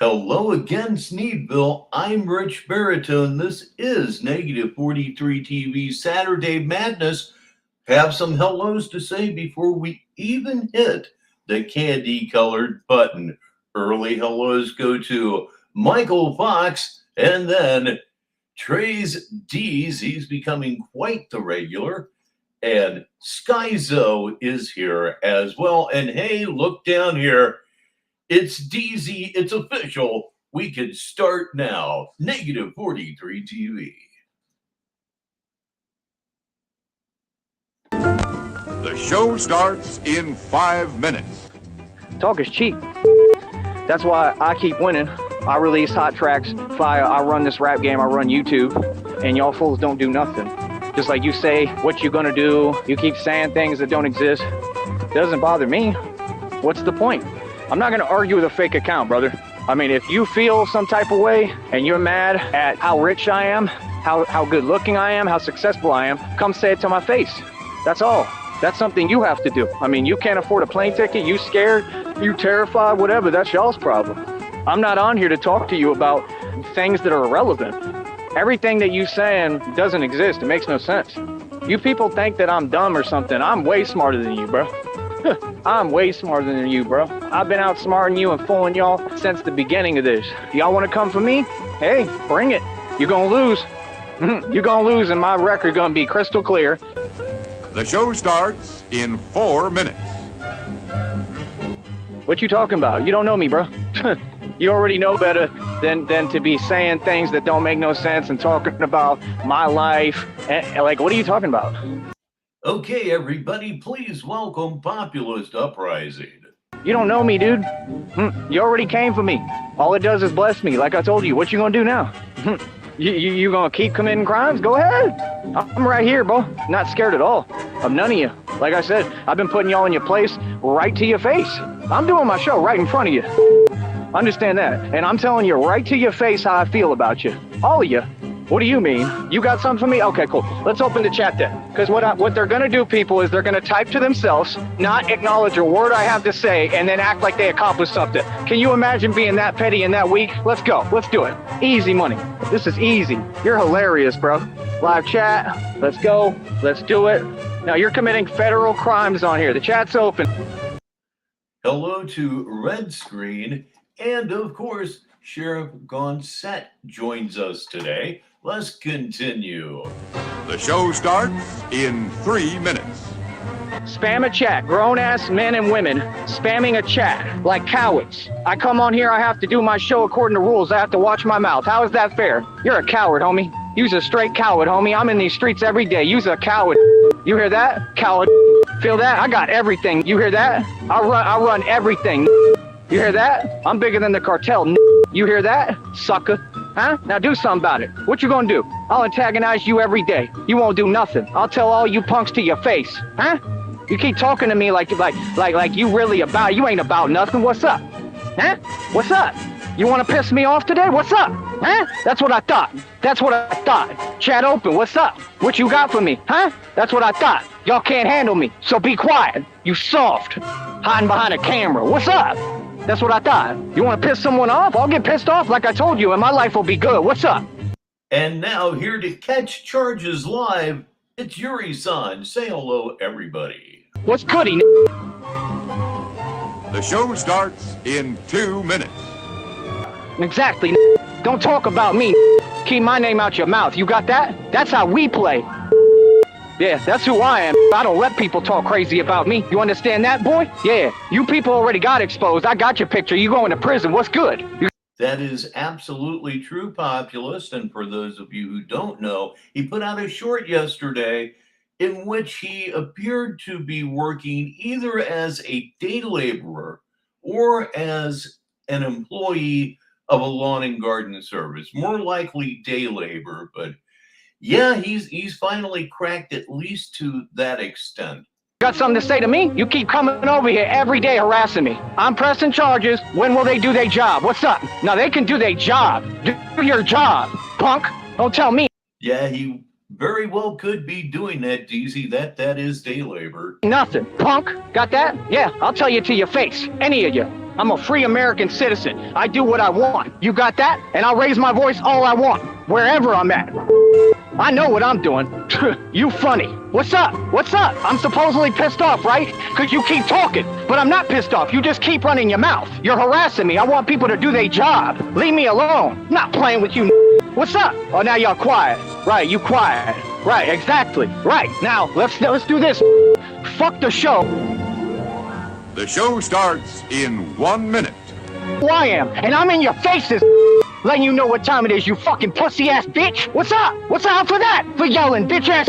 Hello again, Sneedville. I'm Richbartone. This is Negative 43 TV's Saturday Madness. Have some hellos to say before we even hit the candy-colored button. Early hellos go to Michael Fox and then Trey's D's. He's becoming quite the regular. And Skyzo is here as well. And hey, look down here. It's DZ, it's official. We can start now. Negative 43 TV. The show starts in 5 minutes. Talk is cheap. That's why I keep winning. I release hot tracks, fire, I run this rap game, I run YouTube, and y'all fools don't do nothing. Just like you say what you're gonna do, you keep saying things that don't exist. Doesn't bother me. What's the point? I'm not gonna argue with a fake account, brother. I mean, if you feel some type of way and you're mad at how rich I am, how good looking I am, how successful I am, come say it to my face. That's all. That's something you have to do. I mean, you can't afford a plane ticket, you scared, you terrified, whatever, that's y'all's problem. I'm not on here to talk to you about things that are irrelevant. Everything that you saying doesn't exist, it makes no sense. You people think that I'm dumb or something, I'm way smarter than you, bro. I'm way smarter than you, bro. I've been outsmarting you and fooling y'all since the beginning of this. Y'all want to come for me? Hey, bring it. You're going to lose. You're going to lose and my record going to be crystal clear. The show starts in 4 minutes. What you talking about? You don't know me, bro. You already know better than to be saying things that don't make no sense and talking about my life. And, like, what are you talking about? Okay, everybody, please welcome Populist Uprising. You don't know me, dude. You already came for me. All it does is bless me, like I told you. What you gonna do now? You gonna keep committing crimes? Go ahead. I'm right here, bro. Not scared at all of none of you. Like I said, I've been putting y'all in your place right to your face. I'm doing my show right in front of you. Understand that. And I'm telling you right to your face how I feel about you. All of you. What do you mean? You got something for me? Okay, cool. Let's open the chat then. Because what they're going to do, people, is they're going to type to themselves, not acknowledge a word I have to say, and then act like they accomplished something. Can you imagine being that petty and that weak? Let's go. Let's do it. Easy money. This is easy. You're hilarious, bro. Live chat. Let's go. Let's do it. Now, you're committing federal crimes on here. The chat's open. Hello to Red Screen. And, of course, Sheriff Gonset joins us today. Let's continue. The show starts in 3 minutes. Spam a chat. Grown-ass men and women spamming a chat like cowards. I come on here, I have to do my show according to rules. I have to watch my mouth. How is that fair? You're a coward, homie. You's a straight coward, homie. I'm in these streets every day. You's a coward. You hear that? Coward. Feel that? I got everything. You hear that? I run everything. You hear that? I'm bigger than the cartel. You hear that? Sucker. Huh? Now do something about it. What you gonna do? I'll antagonize you every day. You won't do nothing. I'll tell all you punks to your face. Huh? You keep talking to me like you really about, you ain't about nothing. What's up? Huh? What's up? You wanna piss me off today? What's up? Huh? That's what I thought. That's what I thought. Chat open. What's up? What you got for me? Huh? That's what I thought. Y'all can't handle me. So be quiet. You soft. Hiding behind a camera. What's up? That's what I thought. You want to piss someone off? I'll get pissed off like I told you, and my life will be good. What's up? And now, here to catch charges live, it's Yuri-san. Say hello, everybody. What's goody? The show starts in 2 minutes. Exactly. Don't talk about me. Keep my name out your mouth. You got that? That's how we play. Yeah, that's who I am. I don't let people talk crazy about me. You understand that, boy? Yeah, you people already got exposed. I got your picture. You going to prison. What's good? That is absolutely true, Populist. And for those of you who don't know, he put out a short yesterday in which he appeared to be working either as a day laborer or as an employee of a lawn and garden service. More likely day labor, but yeah, he's finally cracked at least to that extent. Got something to say to me? You keep coming over here every day harassing me. I'm pressing charges. When will they do their job? What's up? Now they can do their job. Do your job, punk. Don't tell me. Yeah, he very well could be doing that, DZ. That is day labor. Nothing, punk. Got that? Yeah, I'll tell you to your face. Any of you. I'm a free American citizen. I do what I want. You got that? And I'll raise my voice all I want, wherever I'm at. I know what I'm doing. You funny. What's up? What's up? I'm supposedly pissed off, right? Because you keep talking. But I'm not pissed off. You just keep running your mouth. You're harassing me. I want people to do their job. Leave me alone. I'm not playing with you. What's up? Oh, now y'all quiet. Right, you quiet. Right, exactly. Right, now let's do this. Fuck the show. The show starts in 1 minute. Who I am, and I'm in your faces. Letting you know what time it is, you fucking pussy-ass bitch. What's up? What's up for that? For yelling, bitch-ass.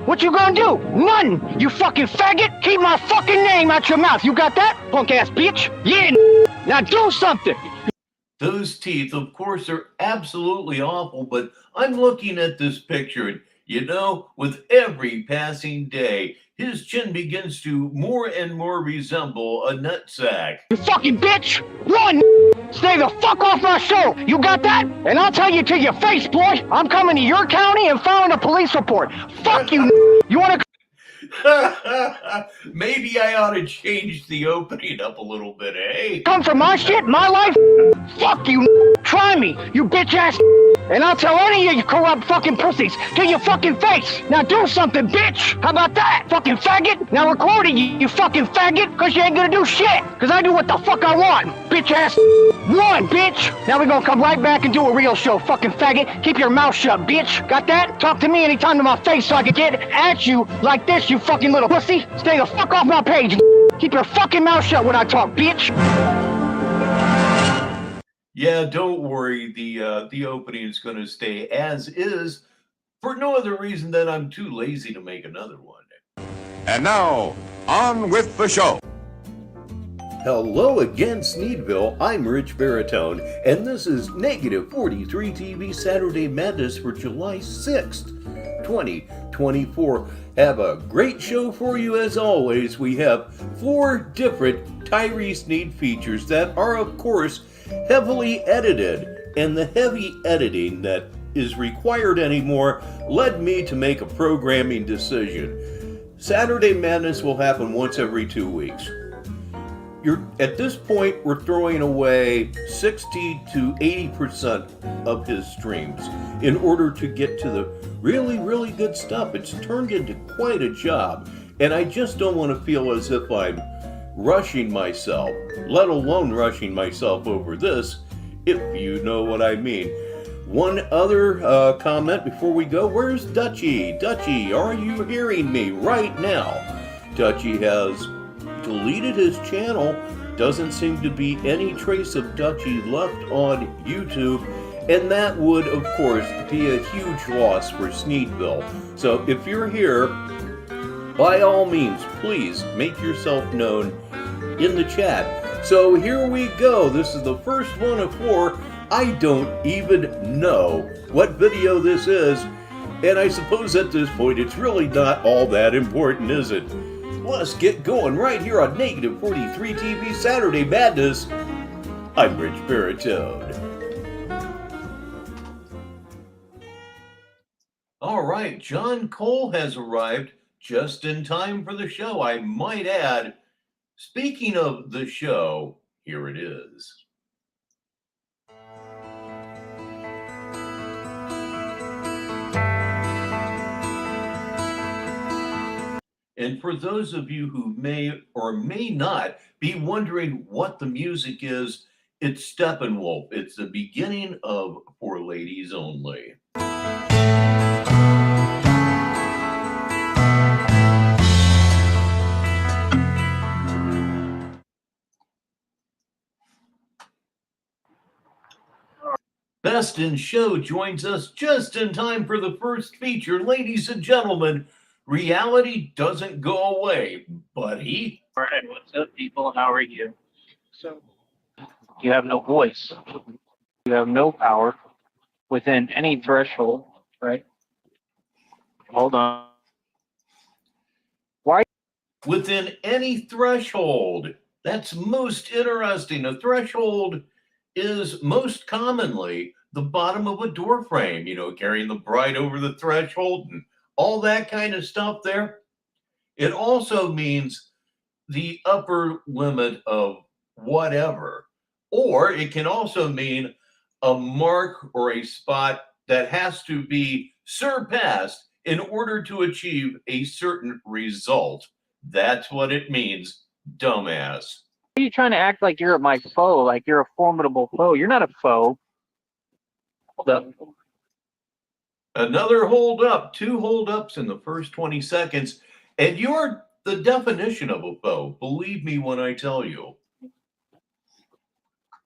What you gonna do? Nothing, you fucking faggot. Keep my fucking name out your mouth. You got that? Punk-ass bitch. Yeah, now do something. Those teeth, of course, are absolutely awful, but I'm looking at this picture, and you know, with every passing day, his chin begins to more and more resemble a nutsack. You fucking bitch! Run! Stay the fuck off my show! You got that? And I'll tell you to your face, boy! I'm coming to your county and filing a police report. Fuck you! You wanna... Maybe I ought to change the opening up a little bit, eh? come for my shit, my life? Fuck you! Try me, you bitch-ass! And I'll tell any of you corrupt fucking pussies to your fucking face! Now do something, bitch! How about that, fucking faggot? Now recording you fucking faggot, cause you ain't gonna do shit! Cause I do what the fuck I want, bitch-ass! One, bitch! Now we're gonna come right back and do a real show, fucking faggot! Keep your mouth shut, bitch! Got that? Talk to me anytime to my face so I can get at you like this, you fucking little pussy! Stay the fuck off my page! Keep your fucking mouth shut when I talk, bitch! Yeah, don't worry. The opening is going to stay as is for no other reason than I'm too lazy to make another one. And now, on with the show. Hello again, Sneedville. I'm Richbartone, and this is Negative 43 TV Saturday Madness for July 6th, 2024. Have a great show for you as always. We have 4 different Tyree Sneed features that are, of course, heavily edited, and the heavy editing that is required anymore led me to make a programming decision. Saturday Madness will happen once every 2 weeks. At this point, we're throwing away 60 to 80% of his streams in order to get to the really, really good stuff. It's turned into quite a job, and I just don't want to feel as if I'm rushing myself, let alone rushing myself over this, if you know what I mean. One other comment before we go. Where's Dutchie? Dutchie, are you hearing me right now? Dutchie has deleted his channel. Doesn't seem to be any trace of Dutchie left on YouTube, and that would, of course, be a huge loss for Sneedville. So if you're here, by all means, please make yourself known in the chat. So here we go. This is the first one of 4. I don't even know what video this is, and I suppose at this point it's really not all that important, is it? Let's get going right here on Negative 43 TV Saturday Madness. I'm Richbartone. All right, John Cole has arrived just in time for the show, I might add. Speaking of the show, here it is. And for those of you who may or may not be wondering what the music is, it's Steppenwolf. It's the beginning of For Ladies Only. Best in Show joins us just in time for the first feature. Ladies and gentlemen, reality doesn't go away, buddy. All right, what's up, people? How are you? So, you have no voice. You have no power within any threshold, right? Hold on. Why? Within any threshold. That's most interesting. A threshold is most commonly the bottom of a door frame, you know, carrying the bride over the threshold and all that kind of stuff there. It also means the upper limit of whatever. Or it can also mean a mark or a spot that has to be surpassed in order to achieve a certain result. That's what it means, dumbass. Why are you trying to act like you're my foe, like you're a formidable foe? You're not a foe. Hold up. Another hold up, 2 hold ups in the first 20 seconds, and you're the definition of a foe. Believe me when I tell you.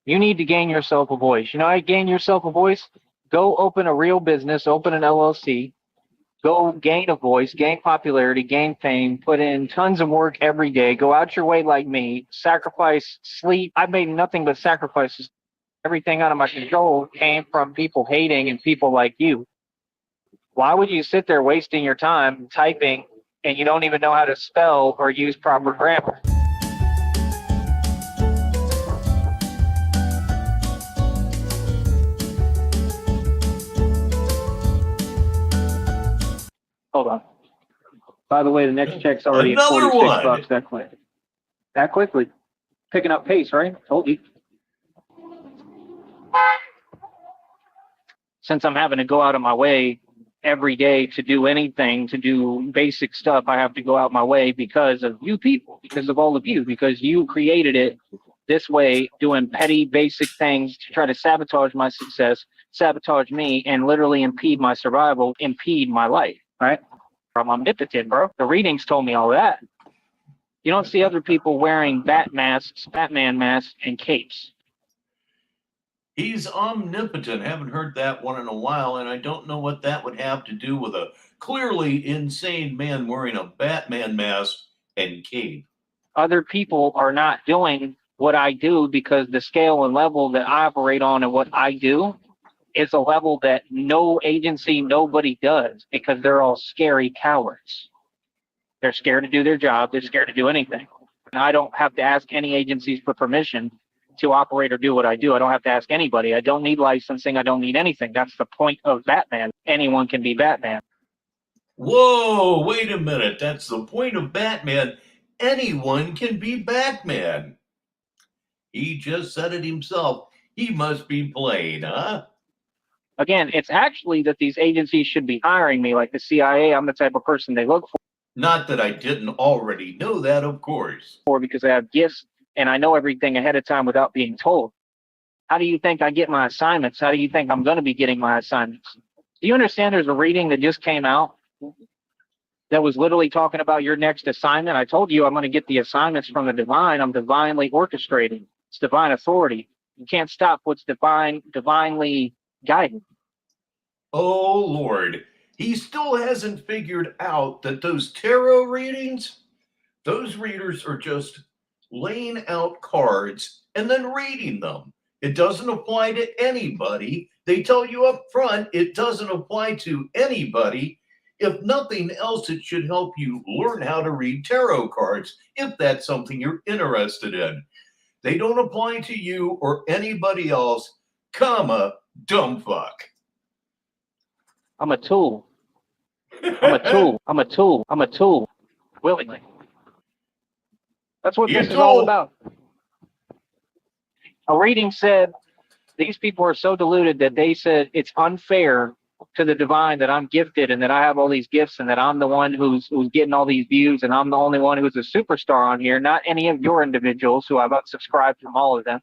You need to gain yourself a voice. You know how you gain yourself a voice? Go open a real business, open an LLC, go gain a voice, gain popularity, gain fame, put in tons of work every day, go out your way like me, sacrifice sleep. I've made nothing but sacrifices. Everything out of my control came from people hating and people like you. Why would you sit there wasting your time typing and you don't even know how to spell or use proper grammar? Hold on. By the way, the next check's already at Another 46 one. bucks that quick. That quickly. Picking up pace, right? Told you. Since I'm having to go out of my way every day to do anything, to do basic stuff, I have to go out my way because of you people, because of all of you, because you created it this way, doing petty, basic things to try to sabotage my success, sabotage me, and literally impede my survival, impede my life, right? I'm omnipotent, bro. The readings told me all that. You don't see other people wearing bat masks, Batman masks, and capes. He's omnipotent. Haven't heard that one in a while, and I don't know what that would have to do with a clearly insane man wearing a Batman mask and cape. Other people are not doing what I do because the scale and level that I operate on and what I do is a level that no agency, nobody does, because they're all scary cowards. They're scared to do their job. They're scared to do anything. And I don't have to ask any agencies for permission to operate or do what I do. I don't have to ask anybody. I don't need licensing. I don't need anything. That's the point of Batman. Anyone can be Batman. Whoa, wait a minute. That's the point of Batman. Anyone can be Batman. He just said it himself. He must be played, huh? Again, it's actually that these agencies should be hiring me, like the CIA. I'm the type of person they look Not that I didn't already know that, of course. for because I have gifts and I know everything ahead of time without being told. How do you think I get my assignments? How do you think I'm going to be getting my assignments? Do you understand there's a reading that just came out that was literally talking about your next assignment? I told you I'm going to get the assignments from the divine. I'm divinely orchestrating. It's divine authority. You can't stop what's divinely guided. Oh, Lord. He still hasn't figured out that those tarot readings, those readers are just laying out cards and then reading them. It doesn't apply to anybody. They tell you up front it doesn't apply to anybody. If nothing else, it should help you learn how to read tarot cards if that's something you're interested in. They don't apply to you or anybody else, comma, dumb fuck. I'm a tool. I'm a tool. I'm a tool. I'm a tool. Willingly. That's what this is all about. A reading said these people are so deluded that they said it's unfair to the divine that I'm gifted and that I have all these gifts and that I'm the one who's getting all these views and I'm the only one who's a superstar on here, not any of your individuals who I've unsubscribed from all of them.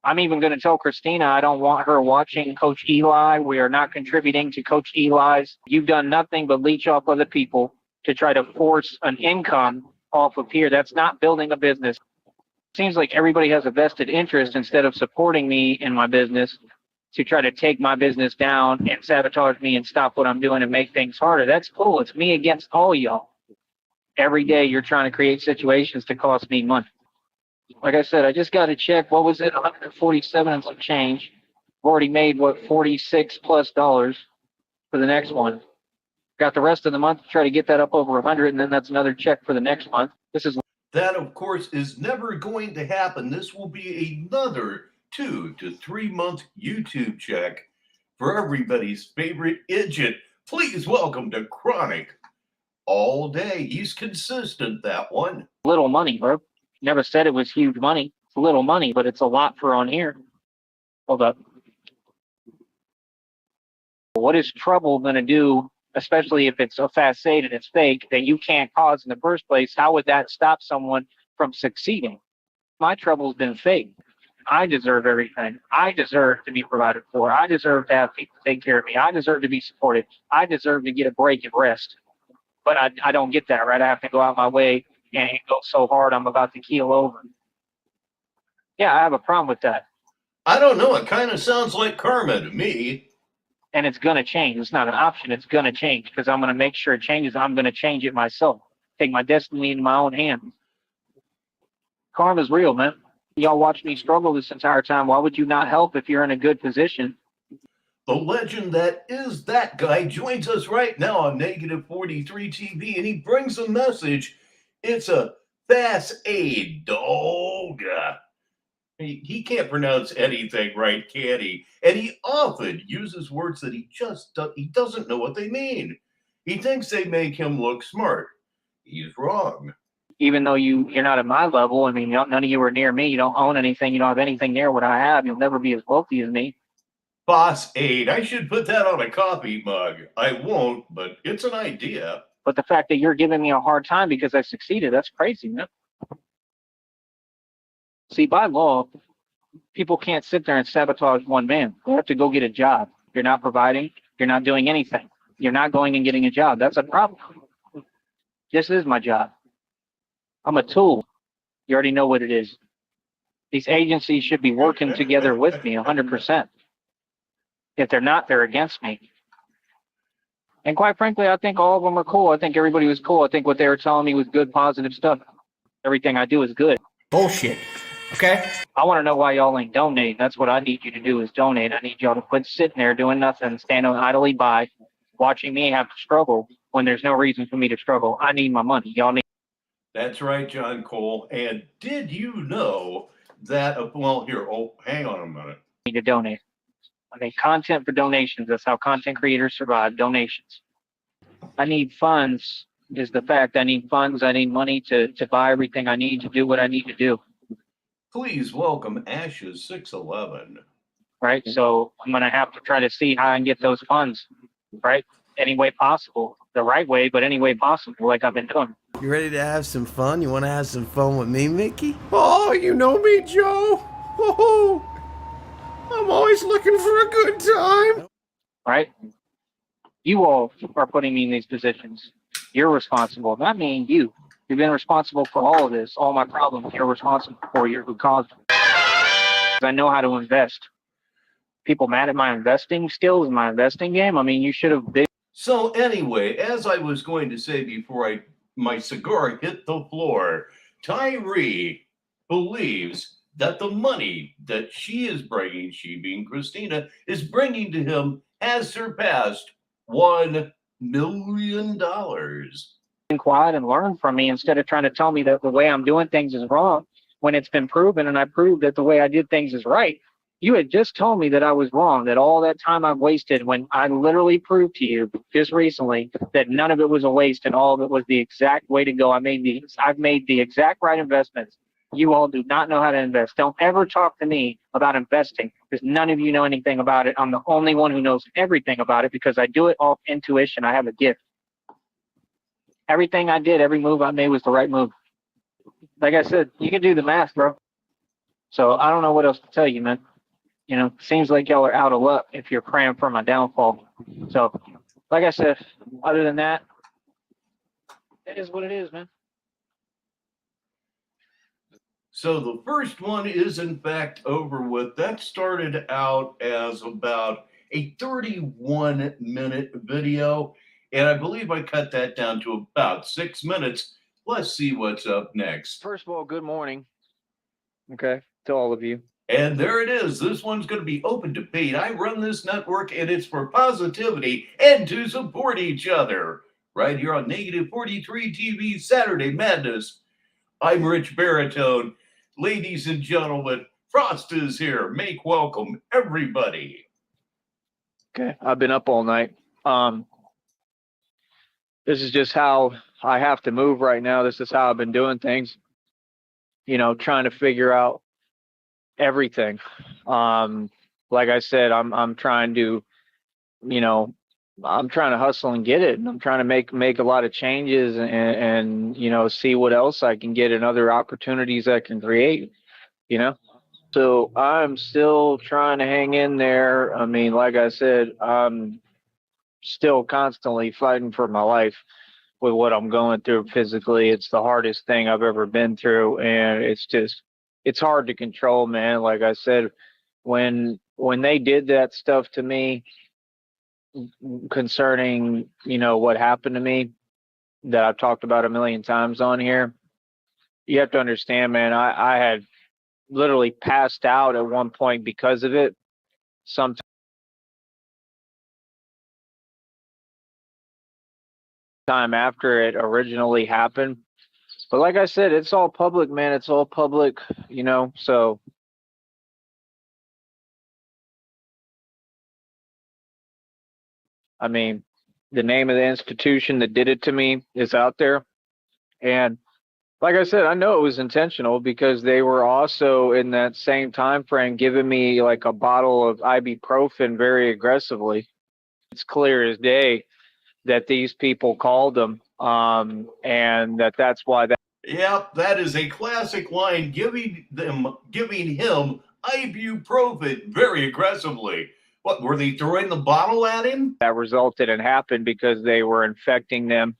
I'm even going to tell Christina I don't want her watching Coach Eli. We are not contributing to Coach Eli's. You've done nothing but leech off other people to try to force an income off of here. That's not building a business. It seems like everybody has a vested interest instead of supporting me in my business to try to take my business down and sabotage me and stop what I'm doing and make things harder. That's cool. It's me against all y'all. Every day you're trying to create situations to cost me money. Like I said, I just got to check. What was it? 147 and some change. I've already made, what, $46+ for the next one. Got the rest of the month to try to get that up over 100, and then that's another check for the next month. That, of course, is never going to happen. This will be another 2 to 3 month YouTube check for everybody's favorite idiot. Please welcome to Chronic All Day. He's consistent, that one. Little money, bro. Never said it was huge money. little money, but it's a lot for on here. Hold up. What is trouble going to do, especially if it's a fast aid and it's fake, that you can't cause in the first place? How would that stop someone from succeeding? My trouble's been fake. I deserve everything. I deserve to be provided for. I deserve to have people take care of me. I deserve to be supported. I deserve to get a break and rest. But I don't get that, right? I have to go out my way and go so hard I'm about to keel over. Yeah, I have a problem with that. I don't know. It kind of sounds like karma to me. And it's going to change. It's not an option. It's going to change because I'm going to make sure it changes. I'm going to change it myself. Take my destiny in my own hands. Karma's real, man. Y'all watch me struggle this entire time. Why would you not help if you're in a good position? The legend that is that guy joins us right now on Negative 43 TV, and he brings a message. It's a fast aid dog. He can't pronounce anything right, can he? And he often uses words that he doesn't know what they mean. He thinks they make him look smart. He's wrong. Even though you're not at my level, I mean, none of you are near me. You don't own anything. You don't have anything near what I have. You'll never be as wealthy as me. Boss aid. I should put that on a coffee mug. I won't, but it's an idea. But the fact that you're giving me a hard time because I succeeded, that's crazy, man. See, by law, people can't sit there and sabotage one man. They have to go get a job. You're not providing. You're not doing anything. You're not going and getting a job. That's a problem. This is my job. I'm a tool. You already know what it is. These agencies should be working together with me 100%. If they're not, they're against me. And quite frankly, I think all of them are cool. I think everybody was cool. I think what they were telling me was good, positive stuff. Everything I do is good. Bullshit. Okay? I want to know why y'all ain't donating. That's what I need you to do is donate. I need y'all to quit sitting there doing nothing, standing idly by, watching me have to struggle when there's no reason for me to struggle. I need my money. Y'all need. That's right, John Cole. And did you know that, well, here, hang on a minute. To donate. I need content for donations. That's how content creators survive, donations. I need funds is the fact. I need funds. I need money to buy everything I need to do what I need to do. Please welcome Ashes 611. Right? So I'm going to have to try to see how I can get those funds, right? Any way possible. The right way, but any way possible, like I've been doing. You ready to have some fun? You want to have some fun with me, Mickey? Oh, you know me, Joe. Oh, I'm always looking for a good time. Right? You all are putting me in these positions. You're responsible. Not me, you. You've been responsible for all of this, all my problems. You're responsible for. You're who caused them. I know how to invest. People mad at my investing skills, my investing game. I mean, you should have been. So anyway, as I was going to say before my cigar hit the floor, Tyree believes that the money that she is bringing, she being Christina, is bringing to him has surpassed $1 million. Quiet and learn from me instead of trying to tell me that the way I'm doing things is wrong when it's been proven and I proved that the way I did things is right. You had just told me that I was wrong, that all that time I've wasted when I literally proved to you just recently that none of it was a waste and all of it was the exact way to go. I've made the exact right investments. You all do not know how to invest. Don't ever talk to me about investing because none of you know anything about it. I'm the only one who knows everything about it because I do it off intuition. I have a gift. Everything I did, every move I made was the right move. Like I said, you can do the math, bro. So I don't know what else to tell you, man. You know, seems like y'all are out of luck if you're praying for my downfall. So, like I said, other than that, it is what it is, man. So the first one is in fact over with. That started out as about a 31-minute video, and I believe I cut that down to about 6 minutes. Let's see what's up next. First of all, good morning. Okay, to all of you. And there it is. This one's going to be open debate. I run this network, and it's for positivity and to support each other. Right here on Negative 43 TV Saturday Madness. I'm Richbartone. Ladies and gentlemen, Frost is here. Make welcome everybody. Okay, I've been up all night. This is just how I have to move right now. This is how I've been doing things. You know, trying to figure out everything. Like I said, I'm trying to, you know, I'm trying to hustle and get it. And I'm trying to make a lot of changes and you know, see what else I can get and other opportunities I can create, you know. So I'm still trying to hang in there. I mean, like I said, I'm still constantly fighting for my life with what I'm going through physically. It's the hardest thing I've ever been through, and it's hard to control, man. Like I said, when they did that stuff to me concerning, you know, what happened to me that I've talked about a million times on here, you have to understand, man, I had literally passed out at one point because of it. Sometime after it originally happened. But like I said, it's all public, man. It's all public, you know, so I mean, the name of the institution that did it to me is out there. And like I said, I know it was intentional because they were also in that same time frame giving me like a bottle of ibuprofen very aggressively. It's clear as day that these people called them, and that's why that. Yep, that is a classic line, giving him ibuprofen very aggressively. What, were they throwing the bottle at him? That resulted and happened because they were infecting them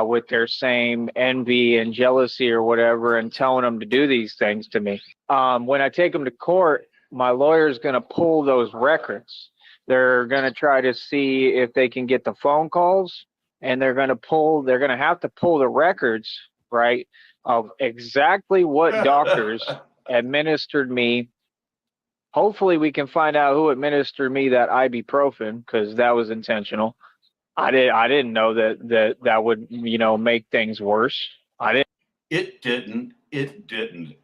with their same envy and jealousy or whatever, and telling them to do these things to me. When I take them to court, my lawyer's going to pull those records. They're going to try to see if they can get the phone calls, and they're going to have to pull the records, right, of exactly what doctors administered me. Hopefully we can find out who administered me that ibuprofen, because that was intentional. I didn't know that would, you know, make things worse. It didn't. It didn't.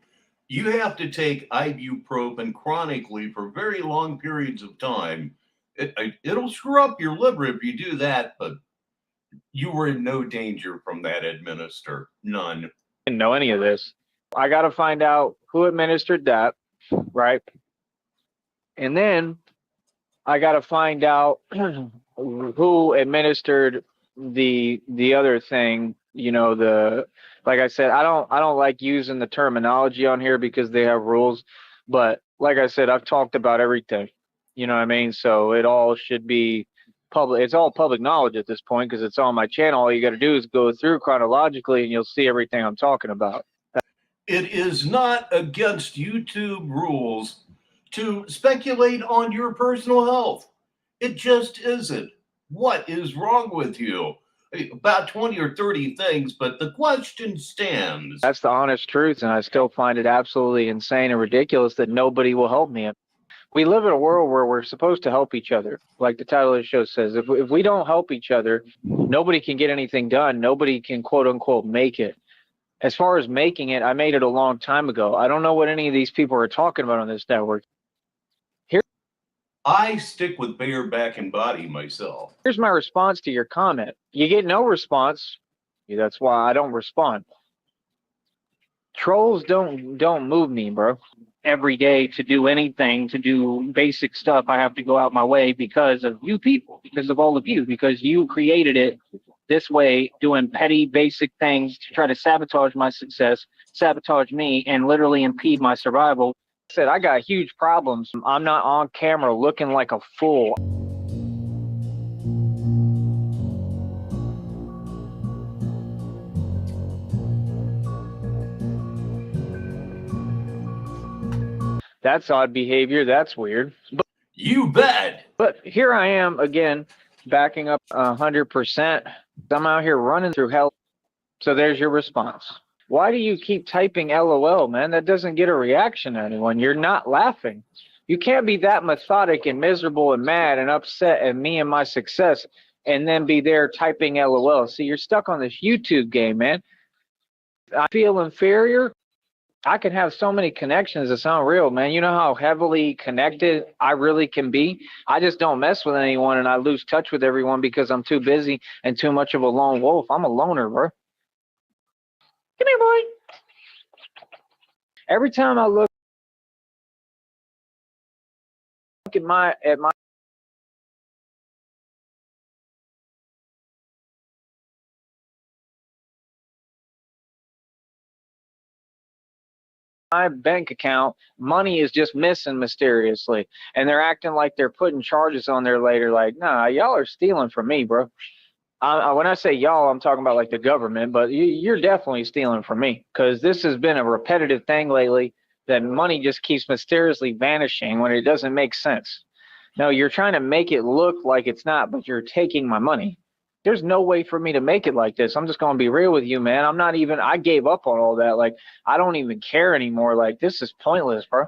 You have to take ibuprofen chronically for very long periods of time. It'll screw up your liver if you do that, but you were in no danger from that administer. None. Didn't know any of this. I got to find out who administered that, right? And then I got to find out who administered the other thing, you know, like I said, I don't like using the terminology on here because they have rules, but like I said, I've talked about everything, you know what I mean? So it all should be public. It's all public knowledge at this point because it's on my channel. All you got to do is go through chronologically and you'll see everything I'm talking about. It is not against YouTube rules to speculate on your personal health. It just isn't. What is wrong with you? About 20 or 30 things, but the question stands. That's the honest truth, and I still find it absolutely insane and ridiculous that nobody will help me. We live in a world where we're supposed to help each other. Like the title of the show says, if we don't help each other, nobody can get anything done. Nobody can, quote unquote, make it. As far as making it, I made it a long time ago. I don't know what any of these people are talking about on this network. I stick with bareback and body myself. Here's my response to your comment. You get no response. That's why I don't respond. Trolls don't move me, bro. Every day to do anything, to do basic stuff, I have to go out my way because of you people, because of all of you, because you created it this way, doing petty, basic things to try to sabotage my success, sabotage me, and literally impede my survival. I said I got huge problems. I'm not on camera looking like a fool. That's odd behavior. That's weird. But you bet. But here I am again, backing up 100%. I'm out here running through hell. So there's your response. Why do you keep typing LOL, man? That doesn't get a reaction to anyone. You're not laughing. You can't be that methodic and miserable and mad and upset at me and my success and then be there typing LOL. See, you're stuck on this YouTube game, man. I feel inferior. I can have so many connections that sound real, man. You know how heavily connected I really can be? I just don't mess with anyone and I lose touch with everyone because I'm too busy and too much of a lone wolf. I'm a loner, bro. Come here, boy. Every time I look at my bank account, money is just missing mysteriously, and they're acting like they're putting charges on there later. Like, nah, y'all are stealing from me, bro. When I say y'all, I'm talking about like the government, but you're definitely stealing from me, because this has been a repetitive thing lately, that money just keeps mysteriously vanishing when it doesn't make sense. No, you're trying to make it look like it's not, but you're taking my money. There's no way for me to make it like this. I'm just going to be real with you, man. I gave up on all that. Like, I don't even care anymore. Like, this is pointless, bro.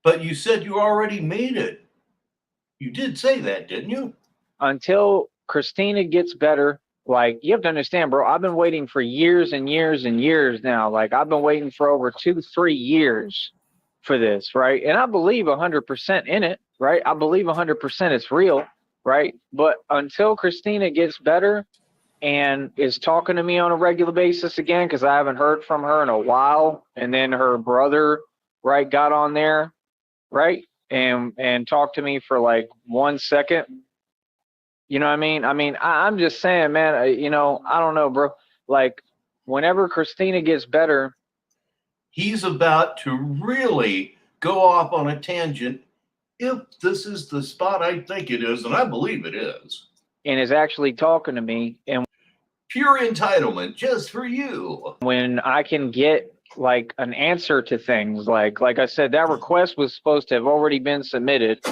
But you said you already made it. You did say that, didn't you? Until Christina gets better, like, you have to understand, bro, I've been waiting for years and years and years now. Like, I've been waiting for over 2-3 years for this, right? And I believe 100% in it, right? I believe 100% it's real, right? But until Christina gets better and is talking to me on a regular basis again, because I haven't heard from her in a while, and then her brother, right, got on there, right, and talked to me for like 1 second. You know what I mean? I'm just saying, man, I don't know, bro. Like, whenever Christina gets better, He's about to really go off on a tangent, if this is the spot I think it is, and I believe it is. and is actually talking to me, and Pure entitlement just for you. when I can get like an answer to things, like I said, that request was supposed to have already been submitted.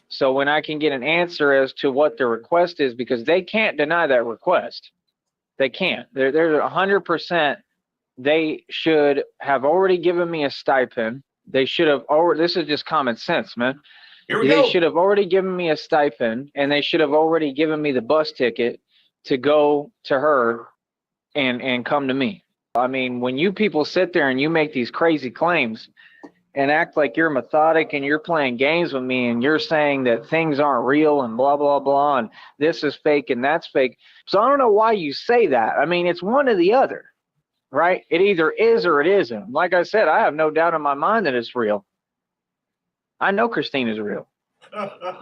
So when I can get an answer as to what the request is, because they can't deny that request. They can't. They're 100%. They should have already given me a stipend. They should have already, this is just common sense, man. Here we go. They should have already given me a stipend, and they should have already given me the bus ticket to go to her and come to me. I mean, when you people sit there and you make these crazy claims and act like you're methodic and you're playing games with me and you're saying that things aren't real and blah, blah, blah, and this is fake and that's fake. So I don't know why you say that. I mean, it's one or the other, right? It either is or it isn't. Like I said, I have no doubt in my mind that it's real. I know Christina's real,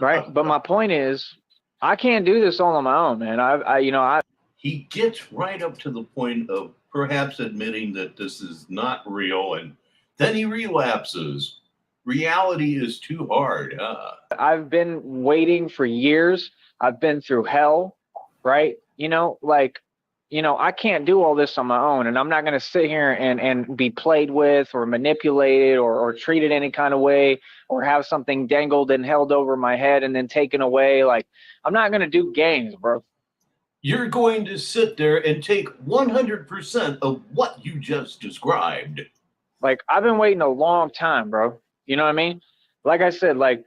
right? But my point is, I can't do this all on my own, man. He gets right up to the point of perhaps admitting that this is not real, and then he relapses. Reality is too hard. I've been waiting for years. I've been through hell, right? I can't do all this on my own, and I'm not going to sit here and be played with or manipulated or treated any kind of way, or have something dangled and held over my head and then taken away. Like, I'm not going to do games, bro. You're going to sit there and take 100% of what you just described. Like, I've been waiting a long time, bro. You know what I mean? Like I said, like,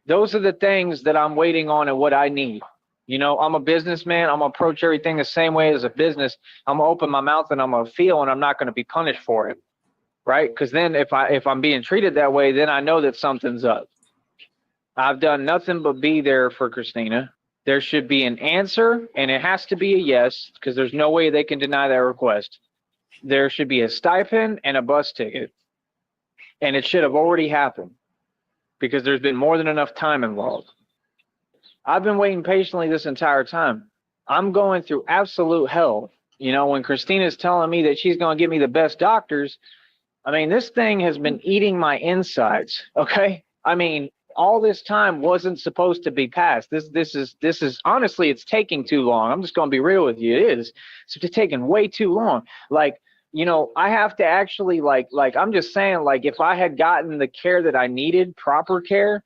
those are the things that I'm waiting on and what I need. I'm a businessman. I'm going to approach everything the same way as a business. I'm going to open my mouth and I'm going to feel, and I'm not going to be punished for it, right? Because then if I'm being treated that way, then I know that something's up. I've done nothing but be there for Christina. There should be an answer, and it has to be a yes, because there's no way they can deny that request. There should be a stipend and a bus ticket, and it should have already happened, because there's been more than enough time involved. I've been waiting patiently this entire time. I'm going through absolute hell. When Christina's telling me that she's going to give me the best doctors, I mean, this thing has been eating my insides, okay? I mean, all this time wasn't supposed to be passed. This is honestly, it's taking too long. I'm just going to be real with you. It is. It's taking way too long. Like, I have to actually like I'm just saying, like, if I had gotten the care that I needed, proper care,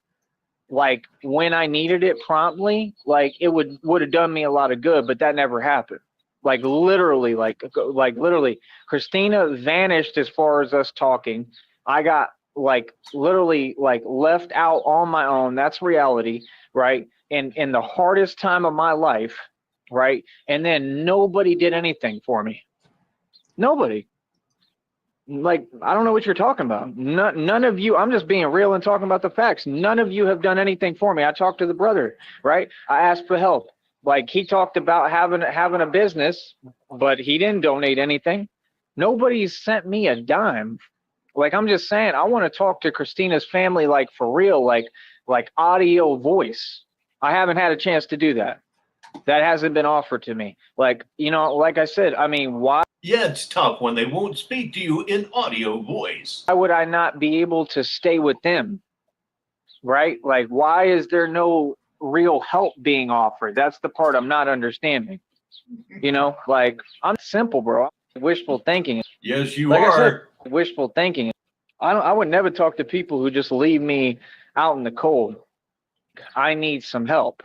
like when I needed it promptly, like it would have done me a lot of good, but that never happened. Like literally, Christina vanished as far as us talking. I got literally left out on my own. That's reality, right? And in the hardest time of my life, right? And then nobody did anything for me. Nobody. Like, I don't know what you're talking about. None of you, I'm just being real and talking about the facts. None of you have done anything for me. I talked to the brother, right? I asked for help. Like, he talked about having a business, but he didn't donate anything. Nobody's sent me a dime. Like, I'm just saying, I want to talk to Christina's family, like, for real. Like, like audio voice. I haven't had a chance to do that. That hasn't been offered to me. Like, like I said, I mean, why Yeah, it's tough when they won't speak to you in audio voice. would I not be able to stay with them? Right? Like, why is there no real help being offered? That's the part I'm not understanding. Like, I'm simple, bro. Wishful thinking. Yes, you Like I said, are. wishful thinking. I would never talk to people who just leave me out in the cold. I need some help.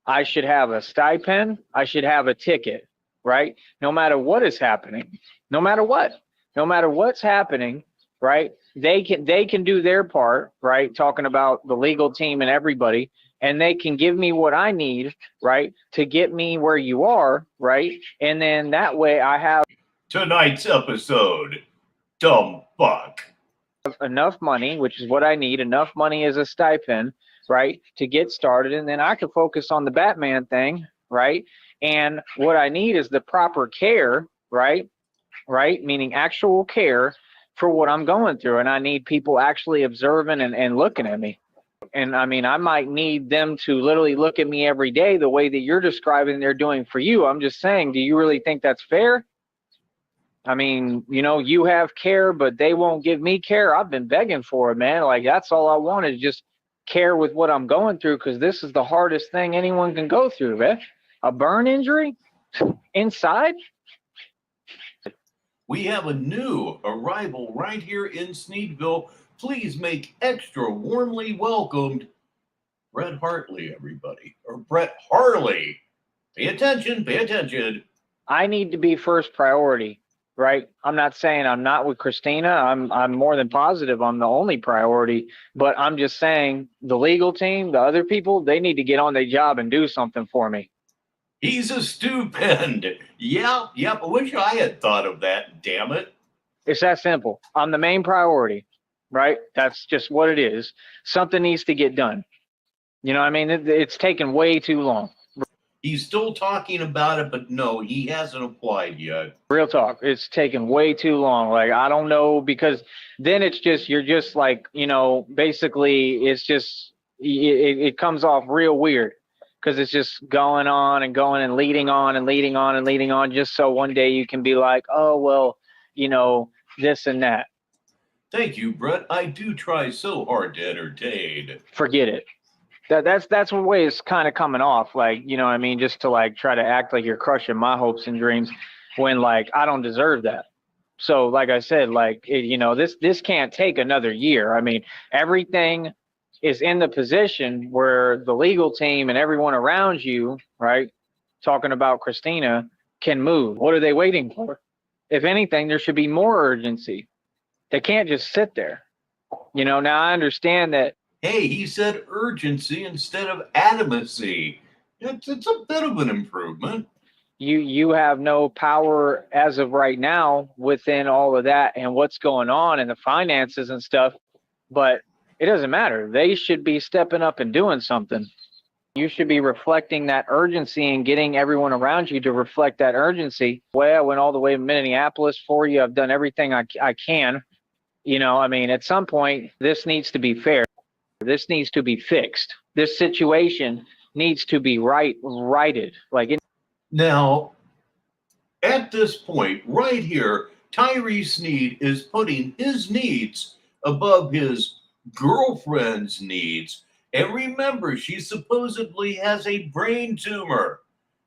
I should have a stipend. I should have a ticket, right? No matter what is happening, no matter what's happening, right? They can do their part, right? Talking about the legal team and everybody, and they can give me what I need, right? To get me where you are, right? And then that way I have Tonight's episode, dumb fuck. enough money, which is what I need, enough money as a stipend, right, to get started, and then I can focus on the Batman thing, right? And what I need is the proper care, right, meaning actual care for what I'm going through, and I need people actually observing and looking at me. And I mean, I might need them to literally look at me every day the way that you're describing they're doing for you. I'm just saying, do you really think that's fair? I mean, you have care, but they won't give me care. I've been begging for it, man. Like, that's all I want is just care with what I'm going through, because this is the hardest thing anyone can go through, man. A burn injury inside. We have a new arrival right here in Sneedville. Please make extra warmly welcomed Brett Hartley, everybody. Or Brett Harley. Pay attention, pay attention. I need to be first priority, right? I'm not saying I'm not with Christina. I'm more than positive I'm the only priority, but I'm just saying the legal team, the other people, they need to get on their job and do something for me. He's a stupend. Yeah, I wish I had thought of that, damn it. It's that simple. I'm the main priority, right? That's just what it is. Something needs to get done. You know what I mean? It's taken way too long. He's still talking about it, but no, he hasn't applied yet. Real talk. It's taken way too long. Like, I don't know, because then it's just, you're just like, basically it's just, it comes off real weird, because it's just going on and going and leading on and leading on and leading on, just so one day you can be like, oh, well, this and that. Thank you, Brett. I do try so hard to entertain. Forget it. That's one way it's kind of coming off, like, I mean, just to like try to act like you're crushing my hopes and dreams when, like, I don't deserve that. So like I said, like, this can't take another year. I mean, everything is in the position where the legal team and everyone around you, right, talking about Christina, can move. What are they waiting for? If anything, there should be more urgency. They can't just sit there. Now I understand that. Hey, he said urgency instead of adamancy. It's a bit of an improvement. You have no power as of right now within all of that and what's going on and the finances and stuff, but it doesn't matter. They should be stepping up and doing something. You should be reflecting that urgency and getting everyone around you to reflect that urgency. Well, I went all the way to Minneapolis for you. I've done everything I can. I mean, at some point, this needs to be fair. This needs to be fixed. This situation needs to be righted. Now, at this point, right here, Tyree Sneed is putting his needs above his girlfriend's needs. And remember, she supposedly has a brain tumor.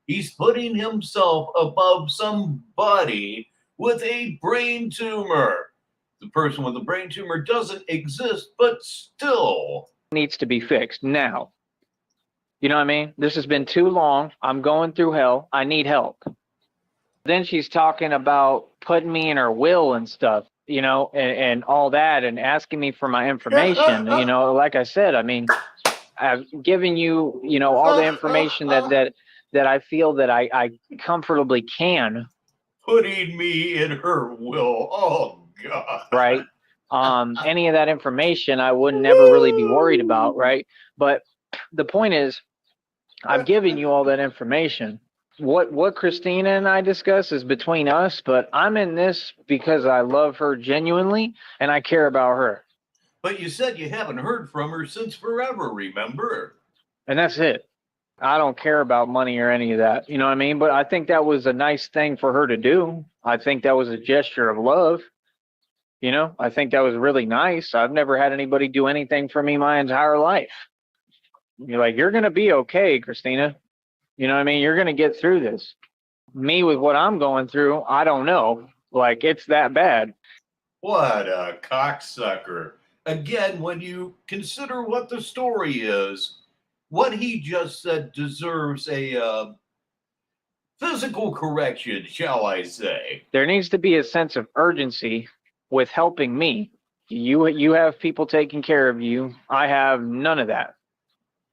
He's putting himself above somebody with a brain tumor. The person with the brain tumor doesn't exist, but still needs to be fixed now. You know what I mean? This has been too long. I'm going through hell. I need help. Then she's talking about putting me in her will and stuff, and all that, and asking me for my information. Like I said, I mean, I've given you, all the information that I feel that I comfortably can. Putting me in her will. Oh, God. Right. Any of that information I would never really be worried about. Right. But the point is, I've given you all that information. What Christina and I discuss is between us, but I'm in this because I love her genuinely and I care about her. But you said you haven't heard from her since forever, remember? And that's it. I don't care about money or any of that. You know what I mean? But I think that was a nice thing for her to do. I think that was a gesture of love. You know, I think that was really nice. I've never had anybody do anything for me my entire life. You're like, you're going to be okay, Christina. You know what I mean? You're going to get through this. Me with what I'm going through, I don't know. Like, it's that bad. What a cocksucker. Again, when you consider what the story is, what he just said deserves a physical correction, shall I say. There needs to be a sense of urgency with helping me. You have people taking care of you. I have none of that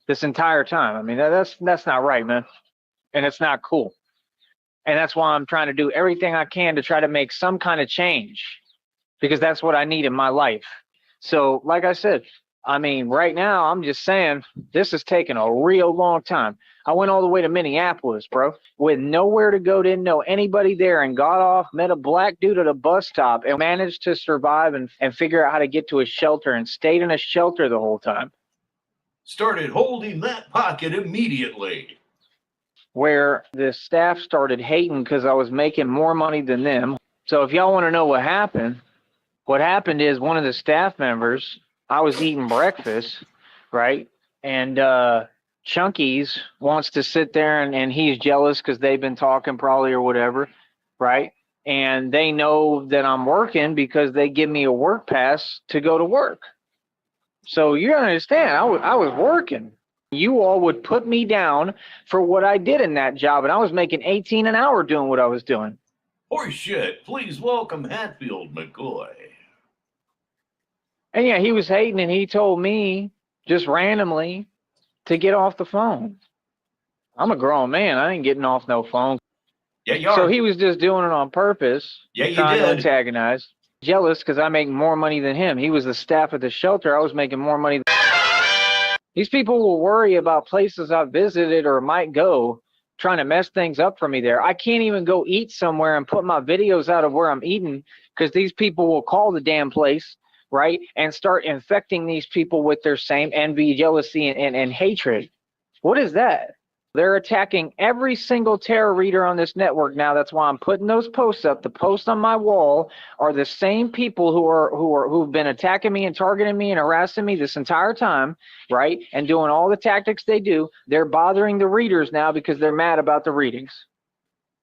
this entire time. I mean, that's not right, man. And it's not cool. And that's why I'm trying to do everything I can to try to make some kind of change, because that's what I need in my life. So, like I said, I mean, right now, I'm just saying this is taking a real long time. I went all the way to Minneapolis, bro, with nowhere to go, didn't know anybody there, and got off, met a black dude at a bus stop, and managed to survive and figure out how to get to a shelter, and stayed in a shelter the whole time. Started holding that pocket immediately. Where the staff started hating because I was making more money than them. So if y'all want to know what happened is one of the staff members, I was eating breakfast, right? And Chunky's wants to sit there and he's jealous because they've been talking probably or whatever, right? And they know that I'm working because they give me a work pass to go to work. So you understand, I was working. You all would put me down for what I did in that job, and I was making $18 an hour doing what I was doing. Horseshit. Please welcome Hatfield McCoy. And yeah, he was hating, and he told me just randomly to get off the phone. I'm a grown man. I ain't getting off no phone. Yeah, you are. So he was just doing it on purpose. Yeah, you trying did. to antagonize. Jealous because I make more money than him. He was the staff at the shelter. I was making more money than These people will worry about places I've visited or might go, trying to mess things up for me there. I can't even go eat somewhere and put my videos out of where I'm eating because these people will call the damn place, right, and start infecting these people with their same envy, jealousy, and hatred. What is that? They're attacking every single tarot reader on this network now. That's why I'm putting those posts up. The posts on my wall are the same people who've been attacking me and targeting me and harassing me this entire time, right? And doing all the tactics they do. They're bothering the readers now because they're mad about the readings.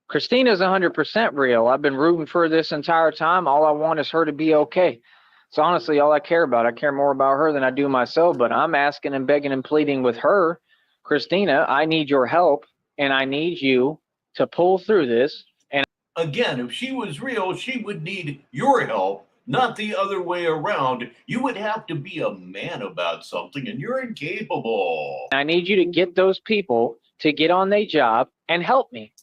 Christina's 100% real. I've been rooting for her this entire time. All I want is her to be okay. It's honestly all I care about. I care more about her than I do myself, but I'm asking and begging and pleading with her. Christina, I need your help, and I need you to pull through this. And again, if she was real, she would need your help, not the other way around. You would have to be a man about something, and you're incapable. I need you to get those people to get on their job and help me.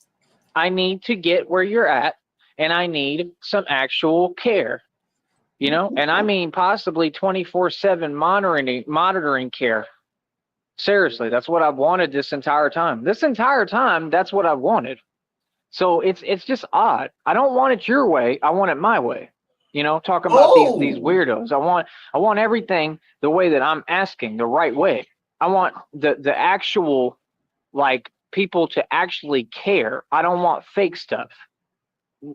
I need to get where you're at, and I need some actual care, you know? And I mean possibly 24/7 monitoring care. Seriously, that's what I've wanted this entire time. This entire time, that's what I've wanted. So it's just odd. I don't want it your way. I want it my way. You know, talking about these weirdos. I want everything the way that I'm asking, the right way. I want the actual, like, people to actually care. I don't want fake stuff.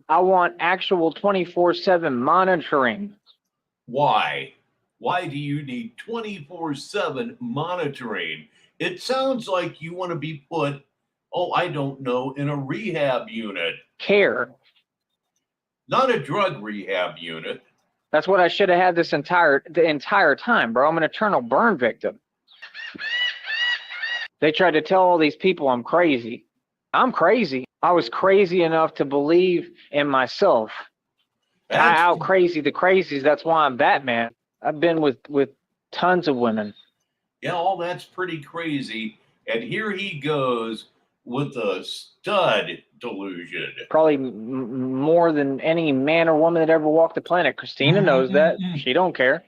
I want actual 24/7 monitoring. Why? Why do you need 24/7 monitoring? It sounds like you want to be put, I don't know, in a rehab unit. Care. Not a drug rehab unit. That's what I should have had the entire time, bro. I'm an eternal burn victim. They tried to tell all these people I'm crazy. I'm crazy. I was crazy enough to believe in myself. I out crazy the crazies. That's why I'm Batman. I've been with tons of women. Yeah, all that's pretty crazy. And here he goes with a stud delusion. Probably more than any man or woman that ever walked the planet. Christina knows that. She don't care.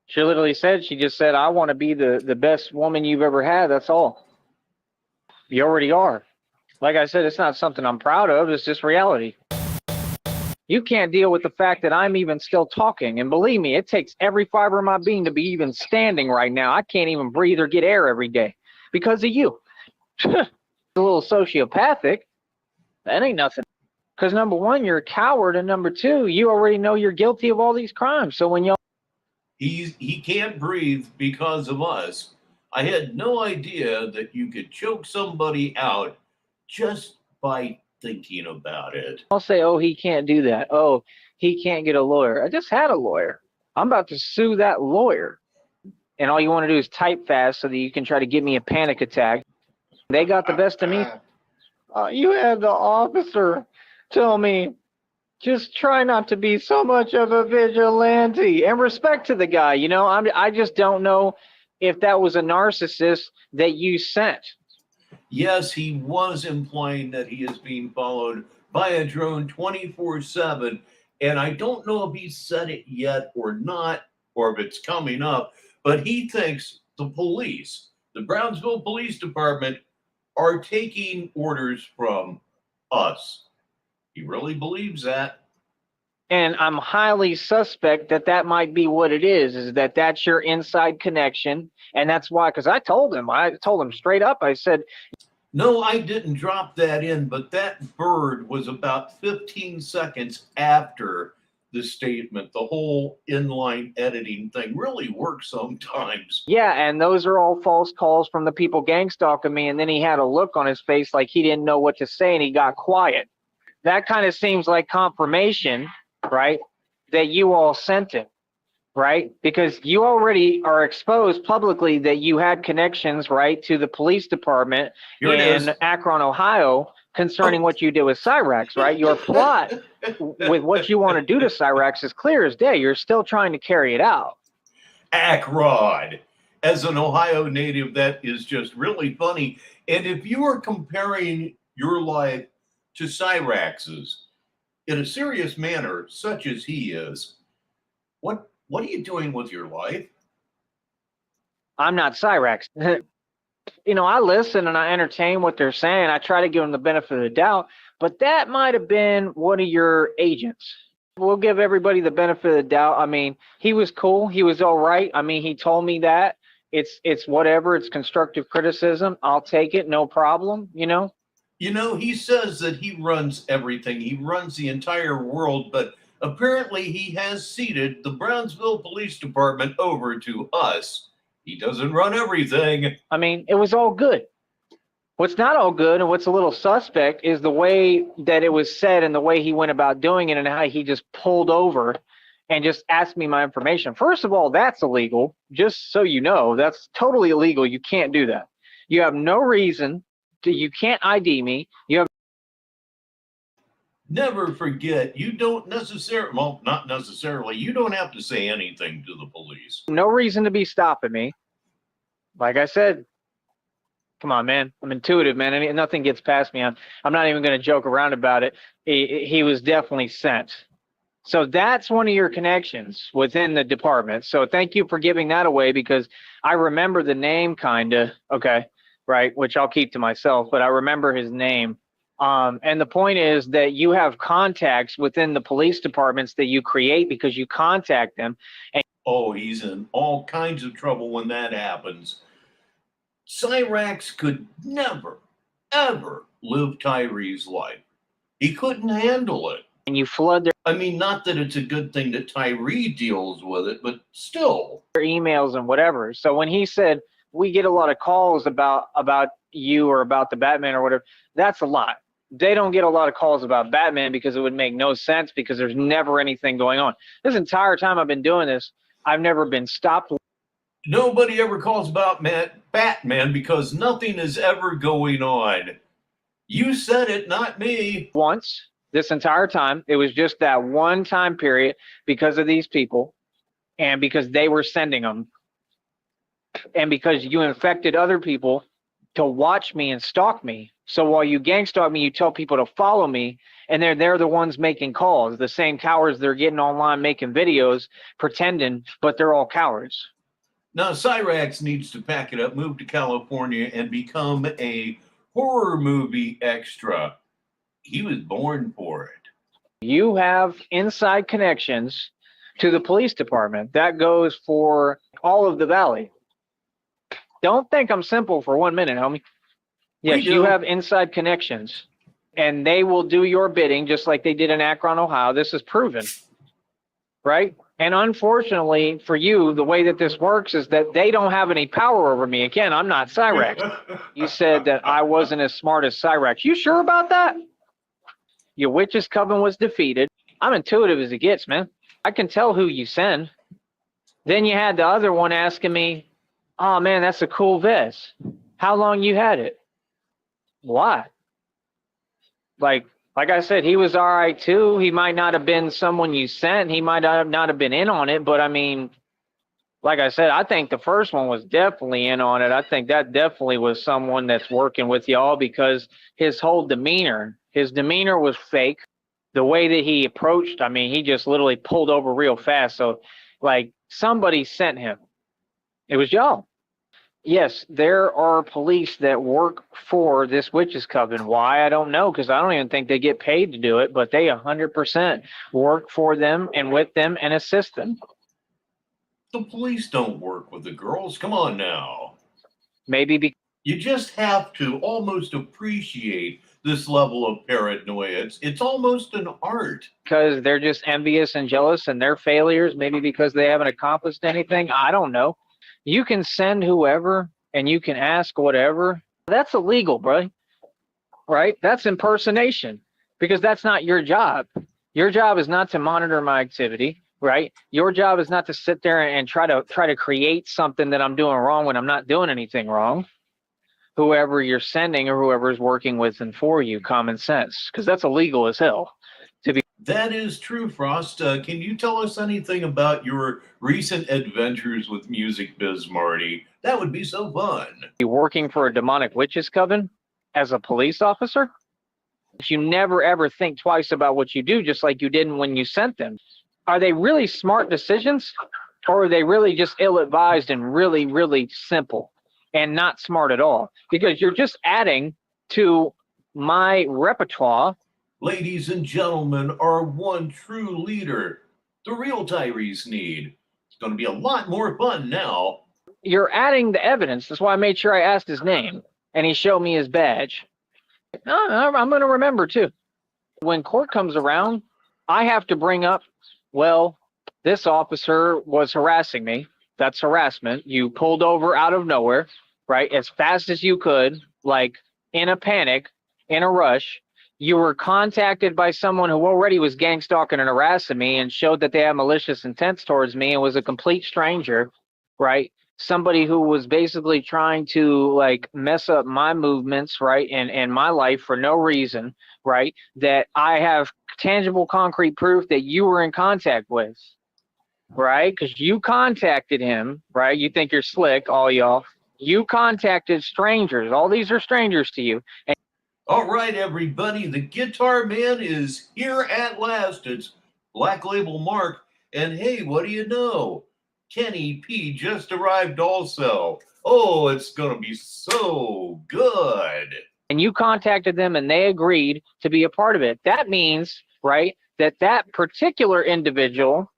She literally said, I want to be the best woman you've ever had. That's all. You already are. Like I said, it's not something I'm proud of. It's just reality. You can't deal with the fact that I'm even still talking. And believe me, it takes every fiber of my being to be even standing right now. I can't even breathe or get air every day because of you. A little sociopathic. That ain't nothing. Because number one, you're a coward. And number two, you already know you're guilty of all these crimes. So when y'all... He can't breathe because of us. I had no idea that you could choke somebody out just by thinking about it. I'll say, oh, he can't do that. Oh, he can't get a lawyer. I just had a lawyer. I'm about to sue that lawyer. And all you want to do is type fast so that you can try to give me a panic attack. They got the best of me. You had the officer tell me, just try not to be so much of a vigilante. And respect to the guy. You know, I just don't know if that was a narcissist that you sent. Yes, he was implying that he is being followed by a drone 24/7. And I don't know if he said it yet or not, or if it's coming up, but he thinks the police, the Brownsville Police Department, are taking orders from us. He really believes that. And I'm highly suspect that that might be what it is that that's your inside connection. And that's why, because I told him straight up, I said, no, I didn't drop that in, but that bird was about 15 seconds after the statement. The whole inline editing thing really works sometimes. yeah, and those are all false calls from the people gang stalking me. And then he had a look on his face like he didn't know what to say and he got quiet. That kind of seems like confirmation, right, that you all sent it, right? Because you already are exposed publicly that you had connections, right, to the police department in Akron, Ohio, concerning what you did with Cyrax, right? Your plot with what you want to do to Cyrax is clear as day. You're still trying to carry it out. Akron. As an Ohio native, that is just really funny. And if you are comparing your life to Cyrax's in a serious manner, such as he is, what are you doing with your life? I'm not Cyrax. You know, I listen and I entertain what they're saying. I try to give them the benefit of the doubt, but that might have been one of your agents. We'll give everybody the benefit of the doubt. I mean, he was cool. He was all right. I mean, he told me that. It's whatever. It's constructive criticism. I'll take it. No problem, you know? You know, he says that he runs everything. He runs the entire world, but apparently he has ceded the Brownsville Police Department over to us. He doesn't run everything. I mean, it was all good. What's not all good and what's a little suspect is the way that it was said and the way he went about doing it and how he just pulled over and just asked me my information. First of all, that's illegal. Just so you know, that's totally illegal. You can't do that. You have no reason to, you can't ID me. You have Never forget, you don't necessarily, well, not necessarily, you don't have to say anything to the police. no reason to be stopping me. Like I said, come on, man. I'm intuitive, man. And nothing gets past me. I'm not even going to joke around about it. He was definitely sent. So that's one of your connections within the department. So thank you for giving that away because I remember the name kind of, okay, right, which I'll keep to myself, but I remember his name. And the point is that you have contacts within the police departments that you create because you contact them. And oh, he's in all kinds of trouble when that happens. Cyrax could never, ever live Tyree's life. He couldn't handle it. and you flood their I mean, not that it's a good thing that Tyree deals with it, but still. emails and whatever. So when he said, we get a lot of calls about you or about the Batman or whatever, that's a lie. They don't get a lot of calls about Batman because it would make no sense because there's never anything going on. This entire time I've been doing this, I've never been stopped. Nobody ever calls about Batman because nothing is ever going on. You said it, not me. Once this entire time. It was just that one time period because of these people and because they were sending them and because you infected other people to watch me and stalk me. So while you gang stalk me, you tell people to follow me, and they're the ones making calls, the same cowards that are getting online making videos pretending, but they're all cowards. Now, Cyrax needs to pack it up, move to California, and become a horror movie extra. He was born for it. You have inside connections to the police department. That goes for all of the valley. Don't think I'm simple for 1 minute, homie. Yes, you have inside connections, and they will do your bidding just like they did in Akron, Ohio. This is proven, right? And unfortunately for you, the way that this works is that they don't have any power over me. Again, I'm not Cyrax. You said that I wasn't as smart as Cyrax. You sure about that? Your witch's coven was defeated. I'm intuitive as it gets, man. I can tell who you send. Then you had the other one asking me, oh man, that's a cool vest. How long you had it? Why? Like I said, he was all right too. He might not have been someone you sent. He might not have been in on it. But I mean, like I said, I think the first one was definitely in on it. I think that definitely was someone that's working with y'all because his whole demeanor was fake. The way that he approached, I mean, he just literally pulled over real fast. So like somebody sent him. It was y'all. Yes, there are police that work for this witches coven. Why? I don't know, because I don't even think they get paid to do it, but they 100% work for them and with them and assist them. The police don't work with the girls. Come on now. Maybe you just have to almost appreciate this level of paranoia. It's almost an art. Because they're just envious and jealous and their failures, maybe because they haven't accomplished anything. I don't know. You can send whoever and you can ask whatever. That's illegal, bro. Right? That's impersonation because that's not your job. Your job is not to monitor my activity, right? Your job is not to sit there and try to create something that I'm doing wrong when I'm not doing anything wrong. Whoever you're sending or whoever's working with and for you, common sense, because that's illegal as hell. That is true, Frost. Can you tell us anything about your recent adventures with Music Biz Marty? That would be so fun. You working for a demonic witches coven as a police officer? You never ever think twice about what you do, just like you didn't when you sent them. Are they really smart decisions, or are they really just ill-advised and really, really simple and not smart at all? Because you're just adding to my repertoire. Ladies and gentlemen, our one true leader, the real Tyree Sneed. It's going to be a lot more fun now. You're adding the evidence. That's why I made sure I asked his name, and he showed me his badge. I'm going to remember, too. When court comes around, I have to bring up, well, this officer was harassing me. That's harassment. You pulled over out of nowhere, right, as fast as you could, like in a panic, in a rush. You were contacted by someone who already was gang stalking and harassing me and showed that they had malicious intents towards me and was a complete stranger, right? Somebody who was basically trying to like mess up my movements, right? And my life for no reason, right? That I have tangible, concrete proof that you were in contact with, right? Because you contacted him, right? You think you're slick, all y'all. You contacted strangers. All these are strangers to you. And all right, everybody, the Guitar Man is here at last. It's Black Label Mark, and hey, what do you know? Kenny P just arrived also. Oh, it's going to be so good. And you contacted them, and they agreed to be a part of it. That means, right, that particular individual,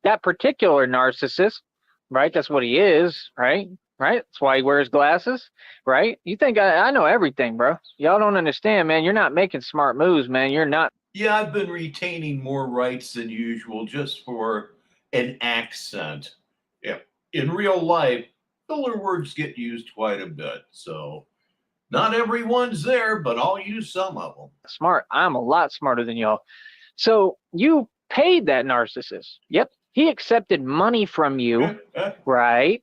that particular narcissist, right, that's what he is, right? Right? That's why he wears glasses, right? You think I know everything, bro. Y'all don't understand, man. You're not making smart moves, man. You're not. Yeah, I've been retaining more rights than usual just for an accent. Yeah. In real life, filler words get used quite a bit. So not everyone's there, but I'll use some of them. Smart. I'm a lot smarter than y'all. So you paid that narcissist. Yep. He accepted money from you, right?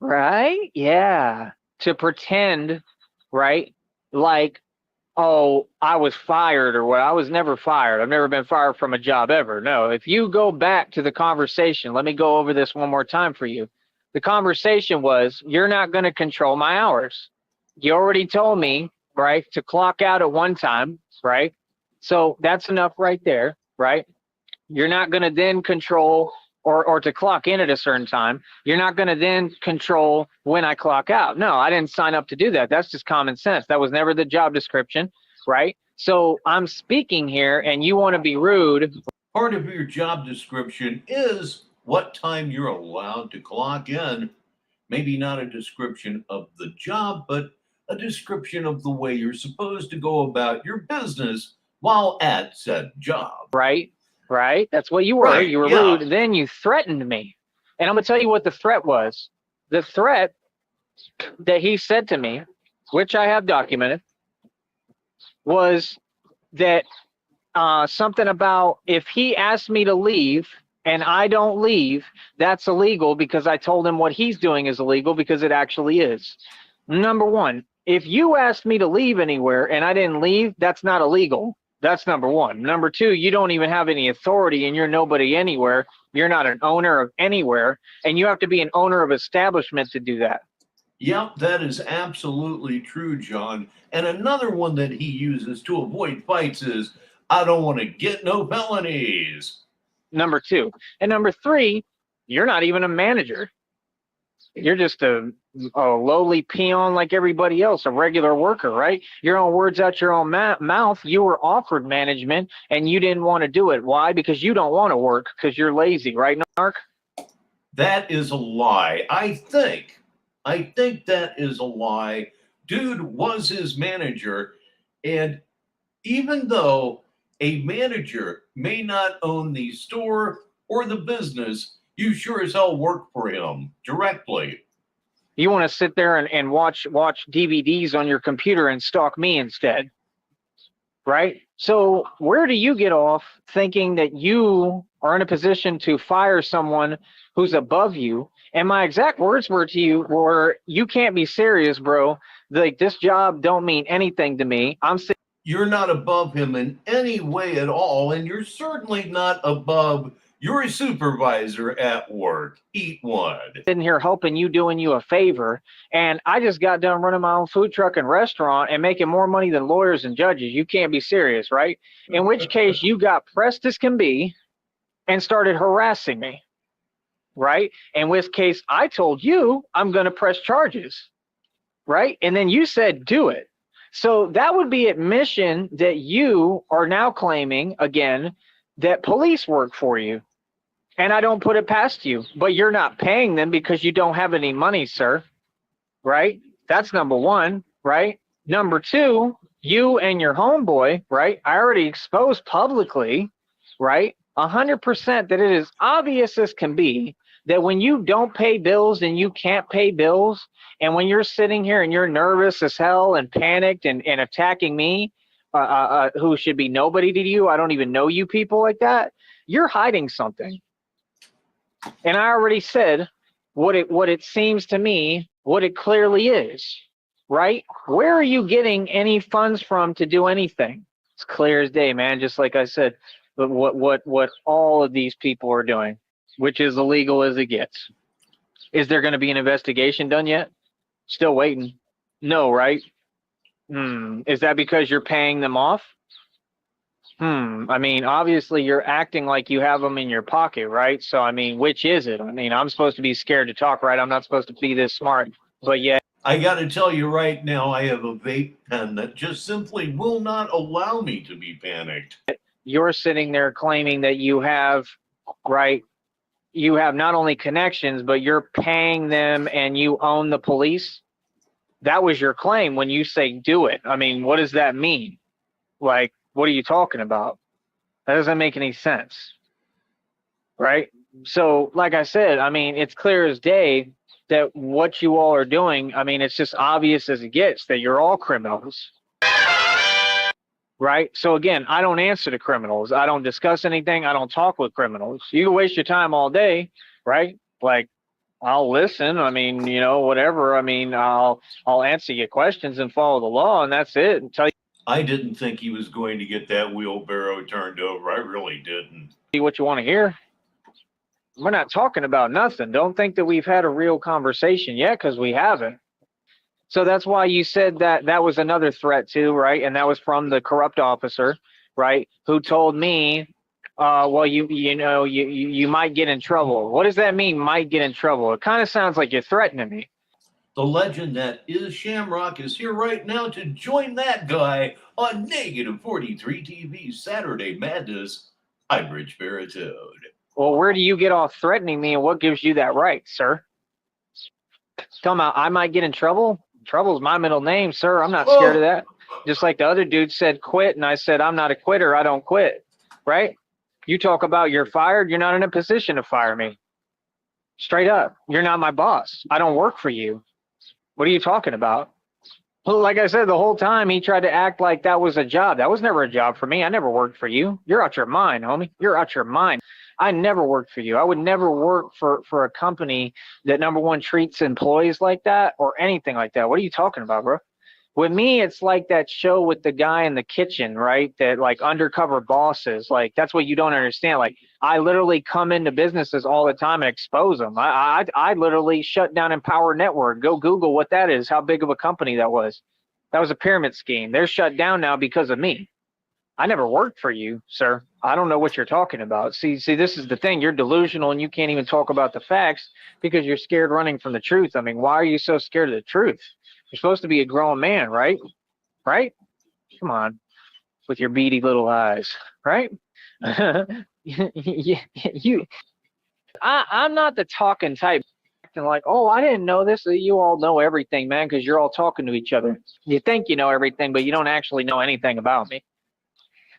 Right? Yeah. To pretend, right? Like, oh, I was fired or what? I was never fired. I've never been fired from a job ever. No. If you go back to the conversation, let me go over this one more time for you. The conversation was, you're not going to control my hours. You already told me, right, to clock out at one time, right? So that's enough right there, right? You're not going to then control or to clock in at a certain time. You're not going to then control when I clock out. No, I didn't sign up to do that. That's just common sense. That was never the job description, right? So I'm speaking here and you want to be rude. Part of your job description is what time you're allowed to clock in. Maybe not a description of the job, but a description of the way you're supposed to go about your business while at said job. Right? Right? That's what you were. Right, You were yeah. rude. Then you threatened me. And I'm going to tell you what the threat was. The threat that he said to me, which I have documented, was that something about if he asked me to leave and I don't leave, that's illegal because I told him what he's doing is illegal because it actually is. Number one, if you asked me to leave anywhere and I didn't leave, that's not illegal. That's number one. Number two, you don't even have any authority and you're nobody anywhere. You're not an owner of anywhere, and you have to be an owner of establishment to do that. Yep, that is absolutely true, John. And another one that he uses to avoid fights is, I don't want to get no felonies. Number two. And number three, you're not even a manager. You're just a lowly peon like everybody else, a regular worker, right? Your own words out your own mouth. You were offered management and you didn't want to do it. Why? Because you don't want to work because you're lazy, right, Narc? That is a lie. I think that is a lie. Dude was his manager, and even though a manager may not own the store or the business, you sure as hell work for him directly. You want to sit there and watch DVDs on your computer and stalk me instead, right? So where do you get off thinking that you are in a position to fire someone who's above you? And my exact words were to you were, you can't be serious, bro. Like, this job don't mean anything to me. You're not above him in any way at all, and you're certainly not above your supervisor at work. Eat one. Sitting here helping you, doing you a favor, and I just got done running my own food truck and restaurant and making more money than lawyers and judges. You can't be serious, right? In which case you got pressed as can be and started harassing me, right? In which case I told you I'm going to press charges, right? And then you said do it. So that would be admission that you are now claiming again that police work for you. And I don't put it past you, but you're not paying them because you don't have any money, sir. Right? That's number one, right? Number two, you and your homeboy, right? I already exposed publicly, right? 100% that it is obvious as can be that when you don't pay bills and you can't pay bills, and when you're sitting here and you're nervous as hell and panicked and attacking me, who should be nobody to you, I don't even know you people like that, you're hiding something. And I already said what it seems to me, what it clearly is, right? Where are you getting any funds from to do anything? It's clear as day, man. Just like I said, but what all of these people are doing, which is illegal as it gets. Is there going to be an investigation done yet? Still waiting. No, right? Is that because you're paying them off? I mean, obviously you're acting like you have them in your pocket, right? So, I mean, which is it? I mean, I'm supposed to be scared to talk, right? I'm not supposed to be this smart, but yeah. I got to tell you right now, I have a vape pen that just simply will not allow me to be panicked. You're sitting there claiming that you have, right? You have not only connections, but you're paying them and you own the police. That was your claim when you say do it. I mean, what does that mean? Like, what are you talking about? That doesn't make any sense, right? So, like I said, I mean, it's clear as day that what you all are doing, I mean, it's just obvious as it gets that you're all criminals, right? So, again, I don't answer to criminals. I don't discuss anything. I don't talk with criminals. You can waste your time all day, right? Like, I'll listen. I mean, you know, whatever. I mean, I'll answer your questions and follow the law, and that's it. And tell I didn't think he was going to get that wheelbarrow turned over. I really didn't. you what you want to hear. We're not talking about nothing. Don't think that we've had a real conversation yet, because we haven't. So that's why you said that was another threat too, right? And that was from the corrupt officer, right? Who told me, well, you might get in trouble. What does that mean, might get in trouble? It kind of sounds like you're threatening me. The legend that is Shamrock is here right now to join that guy on Negative 43 TV's Saturday Madness. I'm Richbartone. Well, where do you get off threatening me, and what gives you that right, sir? Tell me, I might get in trouble. Trouble's my middle name, sir. I'm not scared of that. Just like the other dude said quit, and I said I'm not a quitter. I don't quit, right? You talk about you're fired. You're not in a position to fire me. Straight up. You're not my boss. I don't work for you. What are you talking about? Well, like I said, the whole time he tried to act like that was a job. That was never a job for me. I never worked for you. You're out your mind, homie. You're out your mind. I never worked for you. I would never work for a company that, number one, treats employees like that or anything like that. What are you talking about, bro? With me, it's like that show with the guy in the kitchen, right? That like undercover bosses. Like, that's what you don't understand. Like, I literally come into businesses all the time and expose them. I literally shut down Empower Network. Go Google what that is, how big of a company that was. That was a pyramid scheme. They're shut down now because of me. I never worked for you, sir. I don't know what you're talking about. See, this is the thing. You're delusional and you can't even talk about the facts because you're scared running from the truth. I mean, why are you so scared of the truth? You're supposed to be a grown man, right? Right? Come on, with your beady little eyes, right? I'm not the talking type. And like, oh, I didn't know this. You all know everything, man, because you're all talking to each other. You think you know everything, but you don't actually know anything about me.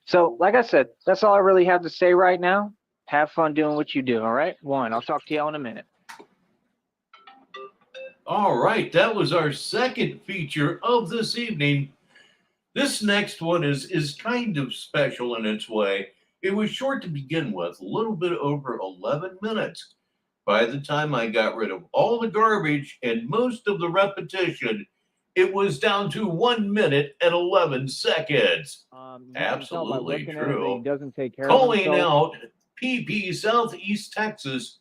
So, like I said, that's all I really have to say right now. Have fun doing what you do, all right? One, I'll talk to y'all in a minute. All right, that was our second feature of this evening. This next one is kind of special in its way. It was short to begin with, a little bit over 11 minutes. By the time I got rid of all the garbage and most of the repetition, it was down to 1 minute and 11 seconds. Absolutely true. He doesn't take care Calling of himself. out PP Southeast Texas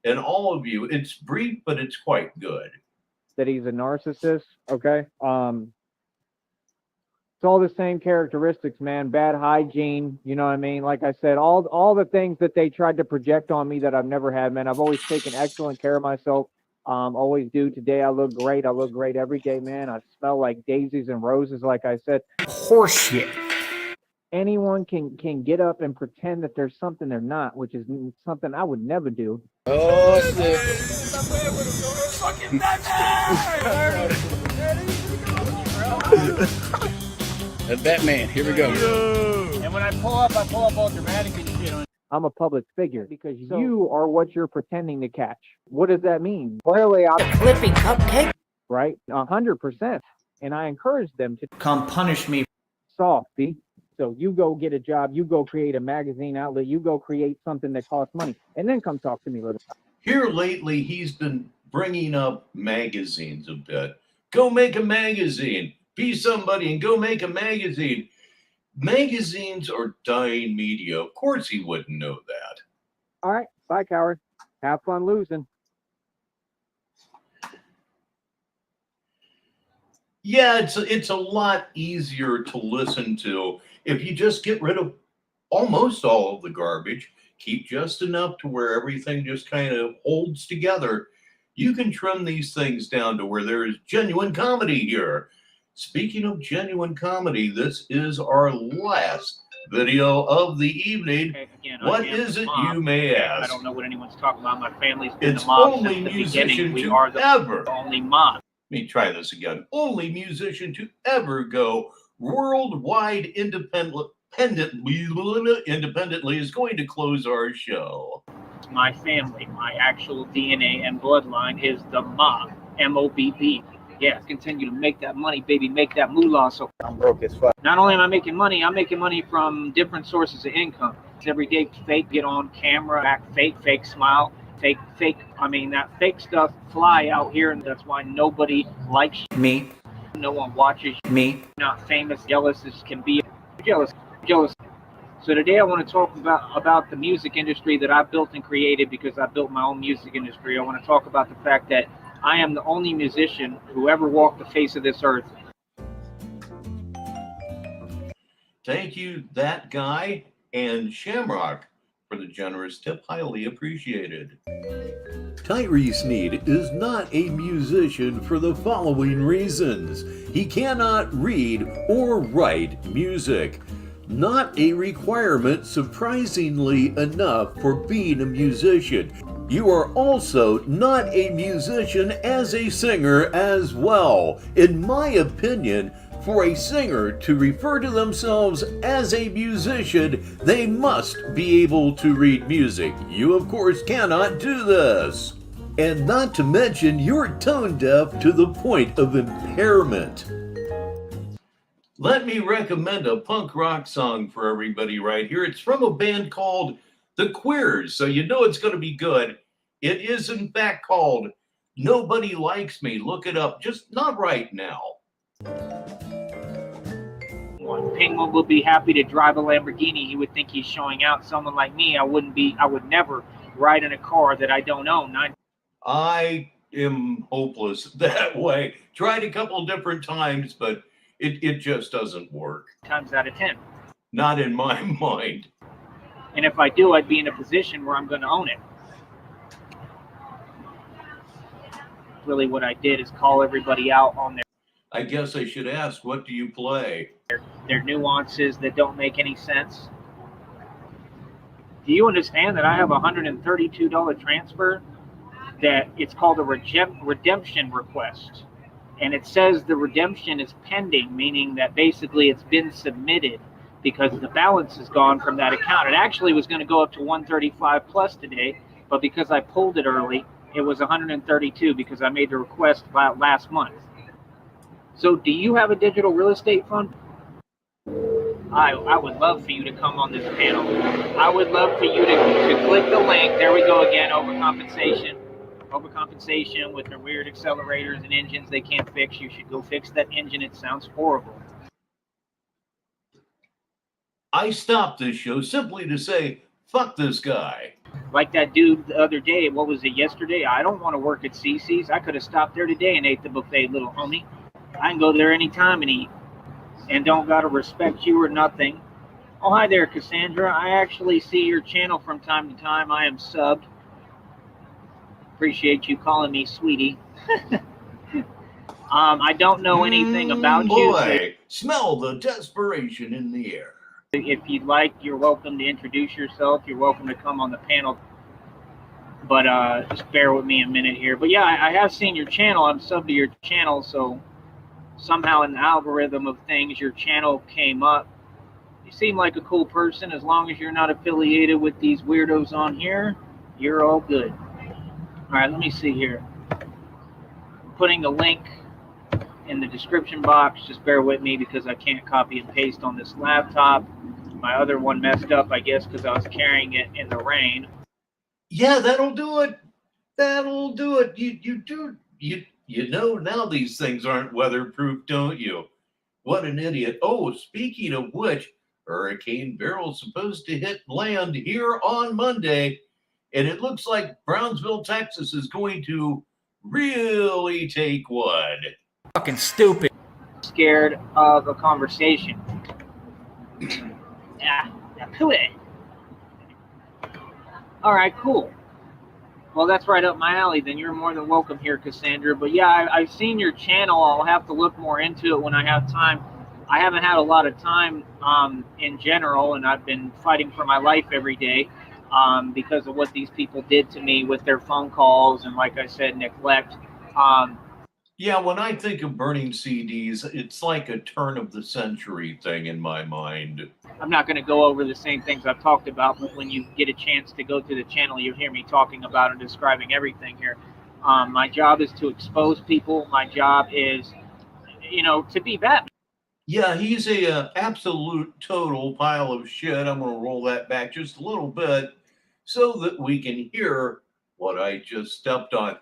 and all of you. It's brief, but it's quite good. That he's a narcissist, okay? It's all the same characteristics, man. Bad hygiene, you know what I mean? Like I said, all the things that they tried to project on me that I've never had, man. I've always taken excellent care of myself. Always do. Today I look great. I look great every day, man. I smell like daisies and roses, like I said. Horseshit. Anyone can get up and pretend that there's something they're not, which is something I would never do. Oh, shit. That's Batman. Here we go. And when I pull up all dramatic and shit on. I'm a public figure because you are what you're pretending to catch. What does that mean? Clearly, I'm Flipping cupcake. right, 100%. And I encourage them to Come punish me. softy. So you go get a job, you go create a magazine outlet, you go create something that costs money, and then come talk to me later. Here lately, he's been bringing up magazines a bit. Go make a magazine. Be somebody and go make a magazine. Magazines are dying media. Of course he wouldn't know that. All right, bye, coward. Have fun losing. Yeah, it's a lot easier to listen to if you just get rid of almost all of the garbage, keep just enough to where everything just kind of holds together. You can trim these things down to where there is genuine comedy here. Speaking of genuine comedy, this is our last video of the evening. Again, What is it, you may ask? I don't know what anyone's talking about. My family's been It's the mob only since the musician beginning. We to are the ever. only mob. Let me try this again. Only musician to ever go worldwide independently is going to close our show. My family, my actual DNA and bloodline is the mob. MOBB. Yeah, continue to make that money, baby. Make that moolah. So I'm broke as fuck. not only am I making money, I'm making money from different sources of income. It's everyday fake, get on camera, act fake smile, fake. I mean, that fake stuff fly out here, and that's why nobody likes Me. no one watches you. Me. Not famous, jealous as can be. Jealous. So today I want to talk about the music industry that I built and created because I built my own music industry. I want to talk about the fact that I am the only musician who ever walked the face of this earth. Thank you, that guy and Shamrock. for the generous tip. Highly appreciated. Tyree Sneed is not a musician for the following reasons. He cannot read or write music. Not a requirement, surprisingly enough, for being a musician. You are also not a musician as a singer as well. In my opinion, for a singer to refer to themselves as a musician, they must be able to read music. You, of course, cannot do this. And not to mention, you're tone deaf to the point of impairment. Let me recommend a punk rock song for everybody right here. It's from a band called The Queers, so you know it's going to be good. It is, in fact, called Nobody Likes Me. Look it up, just not right now. Penguin would be happy to drive a Lamborghini. He would think he's showing out. Someone like me, I would never ride in a car that I don't own. I am hopeless that way. Tried a couple different times, but it just doesn't work. Times out of 10. Not in my mind. And if I do, I'd be in a position where I'm going to own it. Really what I did is call everybody out on I guess I should ask, what do you play? their nuances that don't make any sense. Do you understand that I have a $132 transfer that it's called a redemption request? And it says the redemption is pending, meaning that basically it's been submitted because the balance is gone from that account. It actually was going to go up to 135 plus today, but because I pulled it early, it was 132 because I made the request about last month. So do you have a digital real estate fund? I would love for you to come on this panel. I would love for you to click the link. There we go again, overcompensation. Overcompensation with their weird accelerators and engines they can't fix. You should go fix that engine. It sounds horrible. I stopped this show simply to say, fuck this guy. Like that dude the other day, what was it, yesterday? I don't want to work at CC's. I could have stopped there today and ate the buffet, little homie. I can go there anytime and eat. And don't gotta respect you or nothing. Oh, hi there, Cassandra. I actually see your channel from time to time. I am subbed. Appreciate you calling me sweetie. I don't know anything about you. Boy, smell the desperation in the air. If you'd like, you're welcome to introduce yourself. You're welcome to come on the panel. But just bear with me a minute here. But yeah, I have seen your channel. I'm subbed to your channel, so somehow in the algorithm of things, your channel came up. You seem like a cool person. As long as you're not affiliated with these weirdos on here, you're all good. All right, let me see here. I'm putting a link in the description box. Just bear with me because I can't copy and paste on this laptop. My other one messed up, I guess, because I was carrying it in the rain. Yeah, that'll do it. That'll do it. You know now these things aren't weatherproof, don't you? What an idiot. Oh, speaking of which, Hurricane Beryl's supposed to hit land here on Monday, and it looks like Brownsville, Texas is going to really take one. Fucking stupid. Scared of a conversation. Yeah, all right, cool. Well, that's right up my alley. Then you're more than welcome here, Cassandra. But yeah, I've seen your channel. I'll have to look more into it when I have time. I haven't had a lot of time in general, and I've been fighting for my life every day because of what these people did to me with their phone calls and, like I said, neglect. Yeah, when I think of burning CDs, it's like a turn of the century thing in my mind. I'm not going to go over the same things I've talked about, but when you get a chance to go to the channel, you'll hear me talking about and describing everything here. My job is to expose people. My job is, to be Batman. Yeah, he's a absolute total pile of shit. I'm going to roll that back just a little bit so that we can hear what I just stepped on.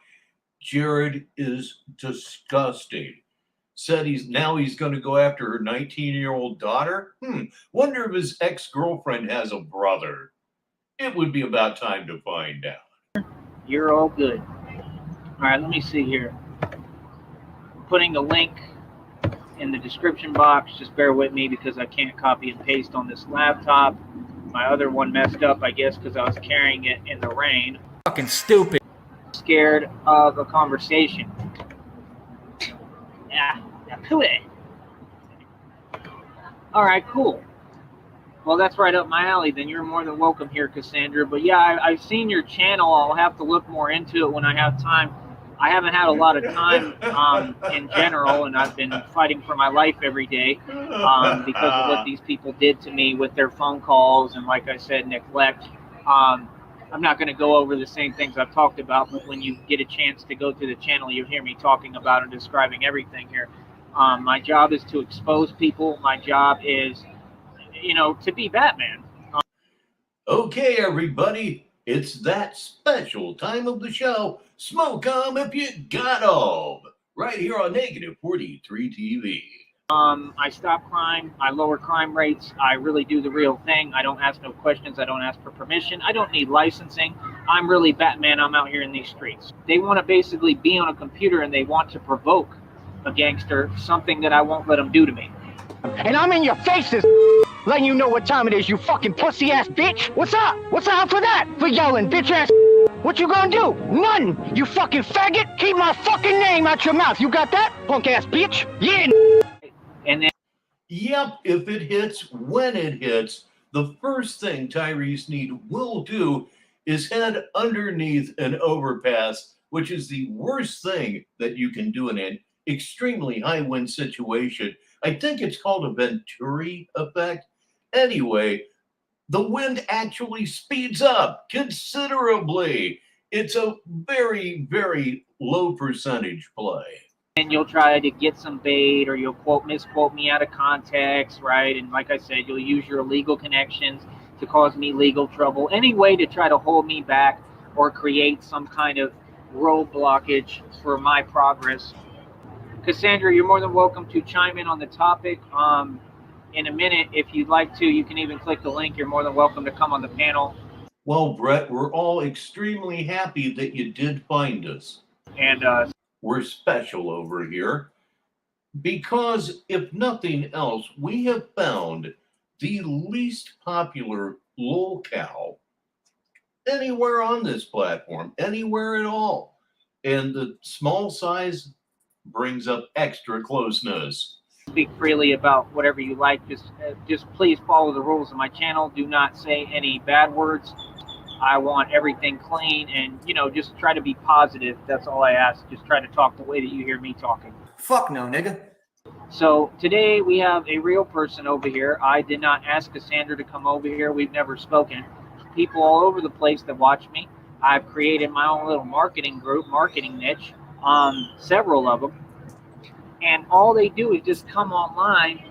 Jared is disgusting. Said he's going to go after her 19-year-old daughter. Wonder if his ex-girlfriend has a brother. It would be about time to find out. You're all good. All right, let me see here. I'm putting the link in the description box. Just bear with me because I can't copy and paste on this laptop. My other one messed up, I guess, because I was carrying it in the rain. Fucking stupid. Scared of a conversation. Yeah, cool. All right, cool. Well, that's right up my alley. Then you're more than welcome here, Cassandra. But yeah, I've seen your channel. I'll have to look more into it when I have time. I haven't had a lot of time in general, and I've been fighting for my life every day because of what these people did to me with their phone calls and, like I said, neglect. I'm not going to go over the same things I've talked about, but when you get a chance to go to the channel, you'll hear me talking about and describing everything here. My job is to expose people. My job is, to be Batman. Okay, everybody, it's that special time of the show. Smoke 'em if you got 'em. Right here on Negative 43 TV. I stop crime. I lower crime rates. I really do the real thing. I don't ask no questions. I don't ask for permission. I don't need licensing. I'm really Batman. I'm out here in these streets. They want to basically be on a computer and they want to provoke a gangster, something that I won't let them do to me. And I'm in your faces, letting you know what time it is, you fucking pussy ass bitch. What's up? What's up for that? For yelling, bitch ass. What you gonna do? Nothing. You fucking faggot. Keep my fucking name out your mouth. You got that? Punk ass bitch. Yeah. And then, Yep, if it hits, when it hits, the first thing Tyree Sneed will do is head underneath an overpass, which is the worst thing that you can do in an extremely high wind situation. I think it's called a Venturi effect. Anyway, the wind actually speeds up considerably. It's a very, very low percentage play. and you'll try to get some bait, or you'll misquote me out of context, right? And like I said, you'll use your illegal connections to cause me legal trouble. Any way to try to hold me back or create some kind of road blockage for my progress. Cassandra, you're more than welcome to chime in on the topic. In a minute, if you'd like to, you can even click the link. You're more than welcome to come on the panel. Well, Brett, we're all extremely happy that you did find us. And we're special over here because, if nothing else, we have found the least popular lolcow anywhere on this platform, anywhere at all. And the small size brings up extra closeness. Speak freely about whatever you like. Just please follow the rules of my channel. Do not say any bad words. I want everything clean, and just try to be positive. That's all I ask. Just try to talk the way that you hear me talking. Fuck no, nigga. So today we have a real person over here. I did not ask Cassandra to come over here. We've never spoken. People all over the place that watch me. I've created my own little marketing group, marketing niche, several of them. And all they do is just come online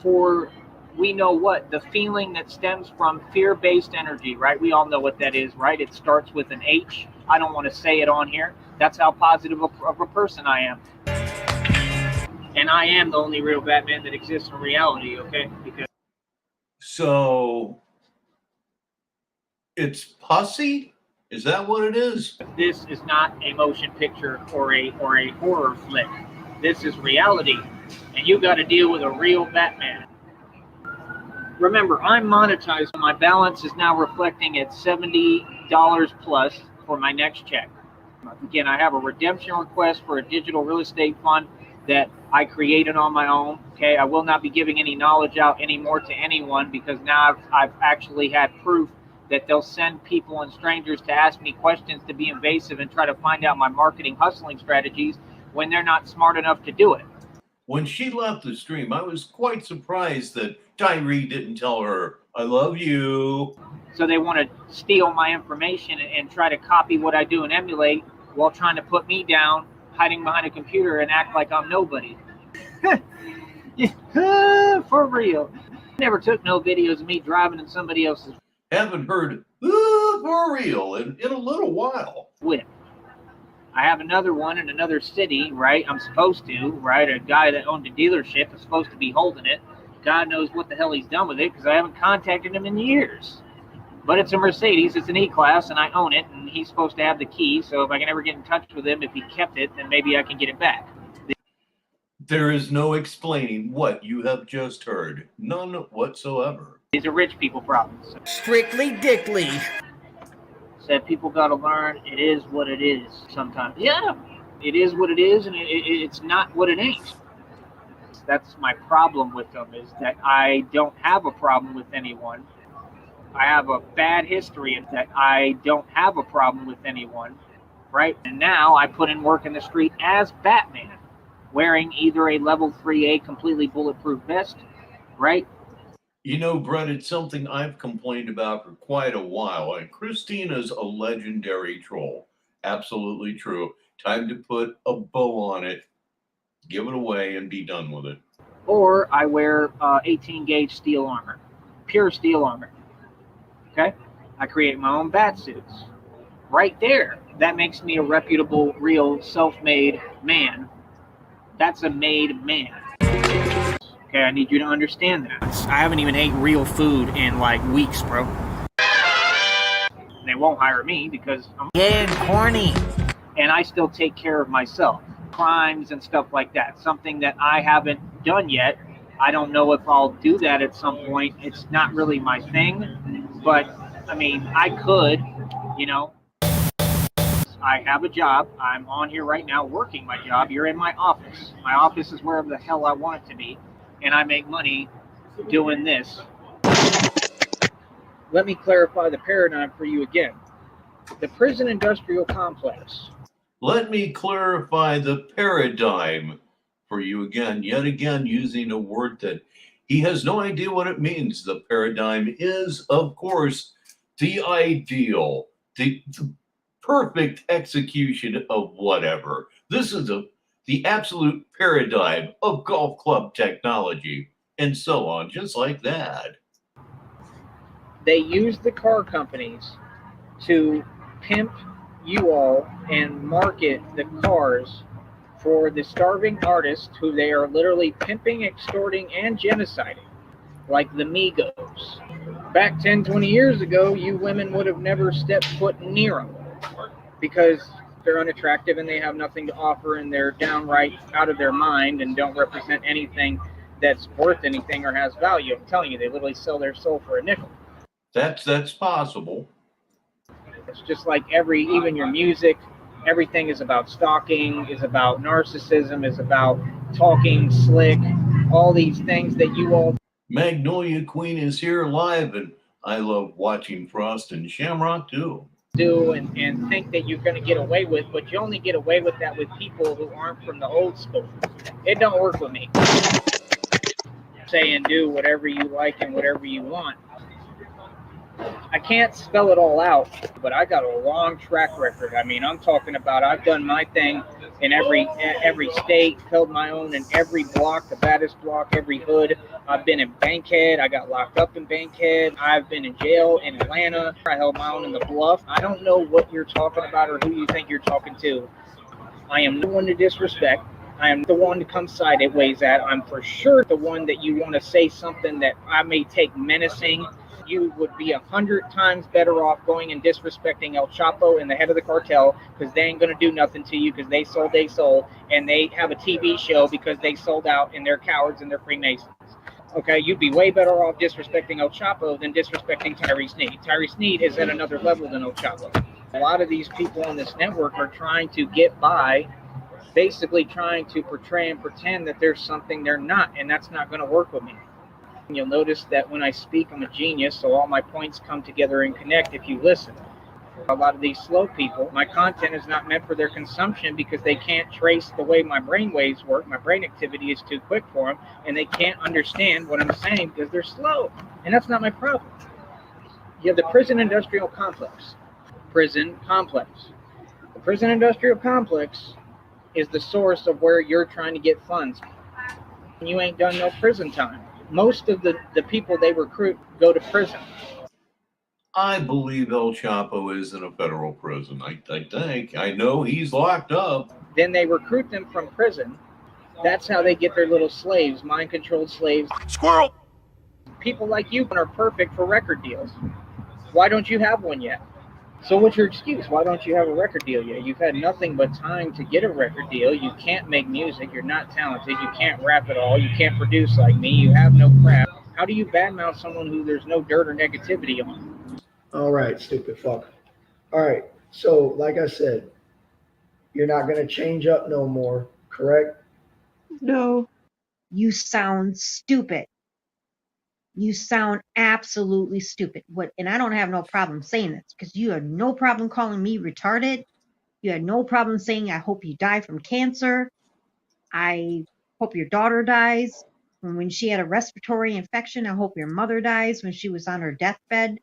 for, we know what, the feeling that stems from fear-based energy, right? We all know what that is, right? It starts with an H. I don't want to say it on here. That's how positive of a person I am. And I am the only real Batman that exists in reality, okay? Because so it's pussy? Is that what it is? this is not a motion picture or a horror flick. This is reality, and you got to deal with a real Batman. Remember, I'm monetized. My balance is now reflecting at $70 plus for my next check. Again, I have a redemption request for a digital real estate fund that I created on my own. Okay, I will not be giving any knowledge out anymore to anyone, because now I've actually had proof that they'll send people and strangers to ask me questions to be invasive and try to find out my marketing hustling strategies when they're not smart enough to do it. When she left the stream, I was quite surprised that Tyree didn't tell her, I love you. So they want to steal my information and try to copy what I do and emulate, while trying to put me down, hiding behind a computer and act like I'm nobody. For real. Never took no videos of me driving in somebody else's Haven't heard for real in a little while. whip. I have another one in another city, right? I'm supposed to, right? A guy that owned a dealership is supposed to be holding it. God knows what the hell he's done with it, because I haven't contacted him in years. But it's a Mercedes, it's an E-Class, and I own it, and he's supposed to have the key. So if I can ever get in touch with him, if he kept it, then maybe I can get it back. There is no explaining what you have just heard. None whatsoever. These are rich people problems. Strictly dickly. Said people got to learn it is what it is sometimes. Yeah, it is what it is, and it's not what it ain't. That's my problem with them, is that I don't have a problem with anyone. I have a bad history in that I don't have a problem with anyone, right? And now I put in work in the street as Batman, wearing either a level 3A completely bulletproof vest, right? You know, Brett, it's something I've complained about for quite a while, and Christina's a legendary troll. Absolutely true. Time to put a bow on it, give it away, and be done with it. Or I wear 18 gauge steel armor, pure steel armor. Okay? I create my own bat suits. Right there, that makes me a reputable, real, self-made man. That's a made man. Okay, I need you to understand that. I haven't even ate real food in like weeks, bro. They won't hire me because I'm Corny. and I still take care of myself. Crimes and stuff like that. Something that I haven't done yet. I don't know if I'll do that at some point. It's not really my thing. But, I mean, I could, you know. I have a job. I'm on here right now working my job. You're in my office. My office is wherever the hell I want it to be. And I make money doing this. Let me clarify the paradigm for you again. The prison industrial complex. Let me clarify the paradigm for you again, yet again, using a word that he has no idea what it means. The paradigm is, of course, the ideal, the perfect execution of whatever. This is the absolute paradigm of golf club technology, and so on, just like that. They use the car companies to pimp you all and market the cars for the starving artists who they are literally pimping, extorting, and genociding, like the Migos. Back 10, 20 years ago, you women would have never stepped foot near them because they're unattractive and they have nothing to offer and they're downright out of their mind and don't represent anything that's worth anything or has value. I'm telling you, they literally sell their soul for a nickel. That's possible. It's just like even your music, everything is about stalking, is about narcissism, is about talking slick, all these things that you all Magnolia Queen is here live, and I love watching Frost and Shamrock too. do and think that you're going to get away with, but you only get away with that with people who aren't from the old school. It don't work with me. Say and do whatever you like and whatever you want. I can't spell it all out, but I got a long track record. I mean, I'm talking about I've done my thing in every state, held my own in every block, the baddest block, every hood. I've been in Bankhead. I got locked up in Bankhead. I've been in jail in Atlanta. I held my own in the Bluff. I don't know what you're talking about or who you think you're talking to. I am the one to disrespect. I am the one to come sideways at. I'm for sure the one that you want to say something that I may take menacing. You would be 100 times better off going and disrespecting El Chapo and the head of the cartel because they ain't going to do nothing to you because they sold their soul and they have a TV show because they sold out and they're cowards and they're Freemasons. Okay, you'd be way better off disrespecting El Chapo than disrespecting Tyree Sneed. Tyree Sneed is at another level than El Chapo. A lot of these people on this network are trying to get by, basically trying to portray and pretend that there's something they're not, and that's not going to work with me. You'll notice that when I speak, I'm a genius, so all my points come together and connect if you listen. A lot of these slow people, my content is not meant for their consumption because they can't trace the way my brain waves work. My brain activity is too quick for them, and they can't understand what I'm saying because they're slow, and that's not my problem. You have the prison industrial complex. Prison complex. The prison industrial complex is the source of where you're trying to get funds. You ain't done no prison time. Most of the people they recruit go to prison. I believe El Chapo is in a federal prison. I think. I know he's locked up. Then they recruit them from prison. That's how they get their little slaves, mind-controlled slaves. Squirrel! People like you are perfect for record deals. Why don't you have one yet? So what's your excuse? Why don't you have a record deal yet? You've had nothing but time to get a record deal. You can't make music. You're not talented. You can't rap at all. You can't produce like me. You have no craft. How do you badmouth someone who there's no dirt or negativity on? All right, stupid fuck. All right, so like I said, you're not going to change up no more, correct? No. You sound stupid. You sound absolutely stupid. And I don't have no problem saying this because you had no problem calling me retarded. You had no problem saying, I hope you die from cancer. I hope your daughter dies. When she had a respiratory infection, I hope your mother dies when she was on her deathbed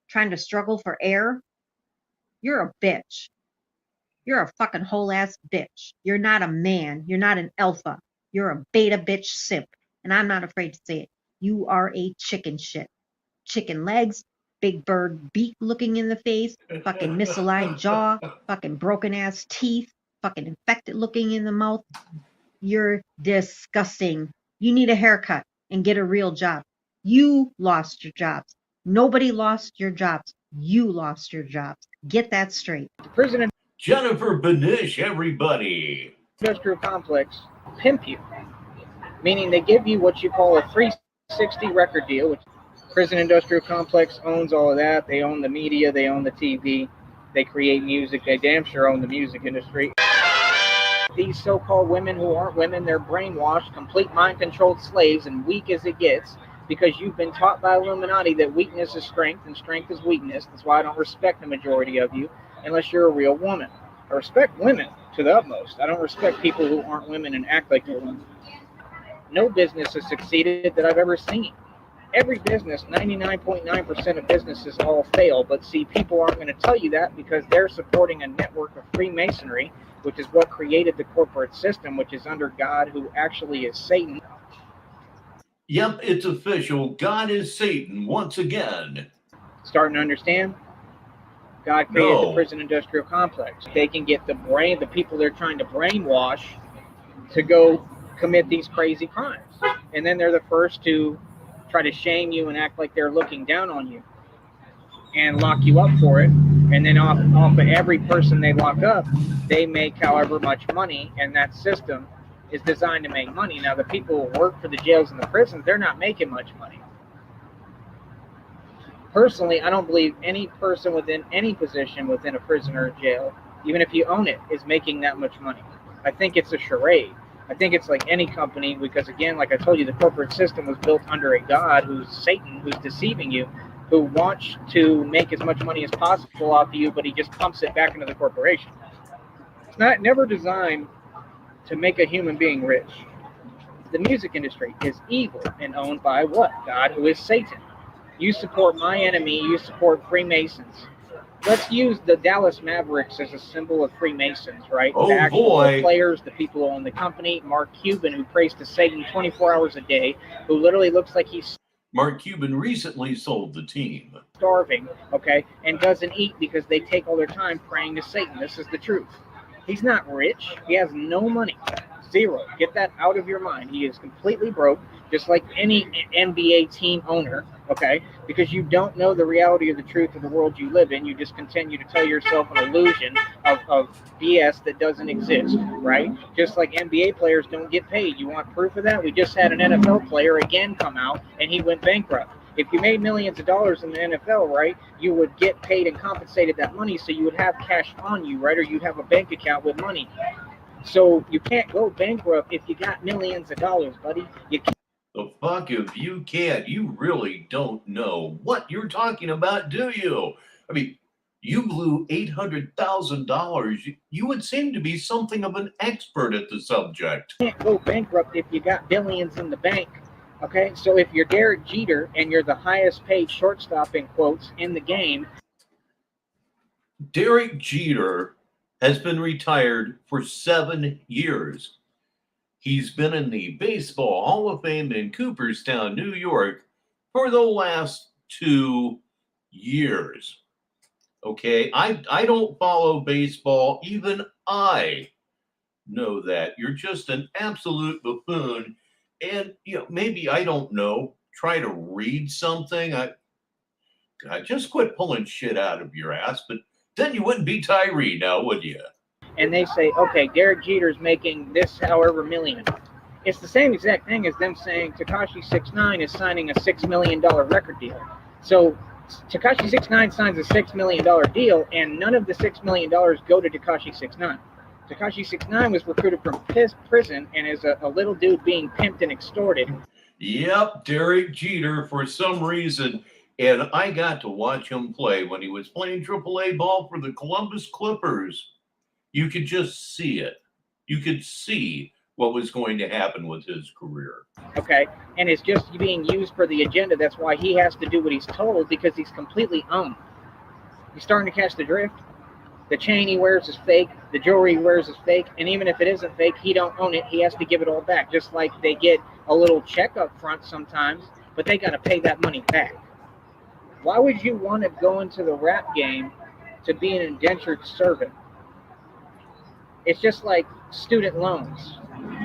trying to struggle for air. You're a bitch. You're a fucking whole ass bitch. You're not a man. You're not an alpha. You're a beta bitch simp. And I'm not afraid to say it. You are a chicken shit. Chicken legs, big bird beak looking in the face, fucking misaligned jaw, fucking broken ass teeth, fucking infected looking in the mouth. You're disgusting. You need a haircut and get a real job. You lost your jobs. Nobody lost your jobs. You lost your jobs. Get that straight. The prison Jennifer Benish, everybody. industrial complex pimp you, meaning they give you what you call a 360 record deal, which prison industrial complex owns all of that. They own the media, they own the TV, they create music, they damn sure own the music industry. These so-called women who aren't women, they're brainwashed, complete mind-controlled slaves, and weak as it gets because you've been taught by Illuminati that weakness is strength and strength is weakness. That's why I don't respect the majority of you unless you're a real woman. I respect women to the utmost. I don't respect people who aren't women and act like they're women. No business has succeeded that I've ever seen. Every business, 99.9% of businesses all fail, but see, people aren't going to tell you that because they're supporting a network of Freemasonry, which is what created the corporate system, which is under God, who actually is Satan. Yep, it's official. God is Satan once again. Starting to understand? God created No. the prison industrial complex. They can get the people they're trying to brainwash to go commit these crazy crimes. And then they're the first to try to shame you and act like they're looking down on you and lock you up for it. And then off of every person they lock up, they make however much money, and that system is designed to make money. Now, the people who work for the jails and the prisons, they're not making much money. Personally, I don't believe any person within any position within a prison or a jail, even if you own it, is making that much money. I think it's a charade. I think it's like any company because, again, like I told you, the corporate system was built under a God who's Satan, who's deceiving you, who wants to make as much money as possible off of you, but he just pumps it back into the corporation. It's never designed to make a human being rich. The music industry is evil and owned by what? God, who is Satan. You support my enemy, you support Freemasons. Let's use the Dallas Mavericks as a symbol of Freemasons, right? Oh, the actual boy. Players, the people who own the company, Mark Cuban, who prays to Satan 24 hours a day, who literally looks like he's Mark Cuban recently sold the team. starving, okay, and doesn't eat because they take all their time praying to Satan. This is the truth. He's not rich. He has no money. Zero. Get that out of your mind. He is completely broke, just like any NBA team owner, okay? Because you don't know the reality of the truth of the world you live in. You just continue to tell yourself an illusion of BS that doesn't exist, right? Just like NBA players don't get paid. You want proof of that? We just had an NFL player again come out, and he went bankrupt. If you made millions of dollars in the NFL, right, you would get paid and compensated that money, so you would have cash on you, right, or you'd have a bank account with money. So you can't go bankrupt if you got millions of dollars, buddy. You can't. The fuck if you can't. You really don't know what you're talking about, do you? I mean, you blew $800,000. You would seem to be something of an expert at the subject. You can't go bankrupt if you got billions in the bank. Okay, so if you're Derek Jeter and you're the highest paid shortstop in quotes in the game. Derek Jeter has been retired for 7 years. He's been in the Baseball Hall of Fame in Cooperstown, New York for the last 2 years. Okay, I don't follow baseball. Even I know that. You're just an absolute buffoon. And, maybe, I don't know, try to read something. God, just quit pulling shit out of your ass, but then you wouldn't be Tyree now, would you? And they say, okay, Derek Jeter's making this however million. It's the same exact thing as them saying Tekashi 6ix9ine is signing a $6 million record deal. So Tekashi 6ix9ine signs a $6 million deal, and none of the $6 million go to Tekashi 6ix9ine. Tekashi 6ix9ine was recruited from prison and is a little dude being pimped and extorted. Yep, Derek Jeter, for some reason. And I got to watch him play when he was playing AAA ball for the Columbus Clippers. You could just see it. You could see what was going to happen with his career. Okay, and it's just being used for the agenda. That's why he has to do what he's told, because he's completely owned. You starting to catch the drift? The chain he wears is fake. The jewelry he wears is fake. And even if it isn't fake, he don't own it. He has to give it all back. Just like they get a little check up front sometimes, but they got to pay that money back. Why would you want to go into the rap game to be an indentured servant? It's just like student loans.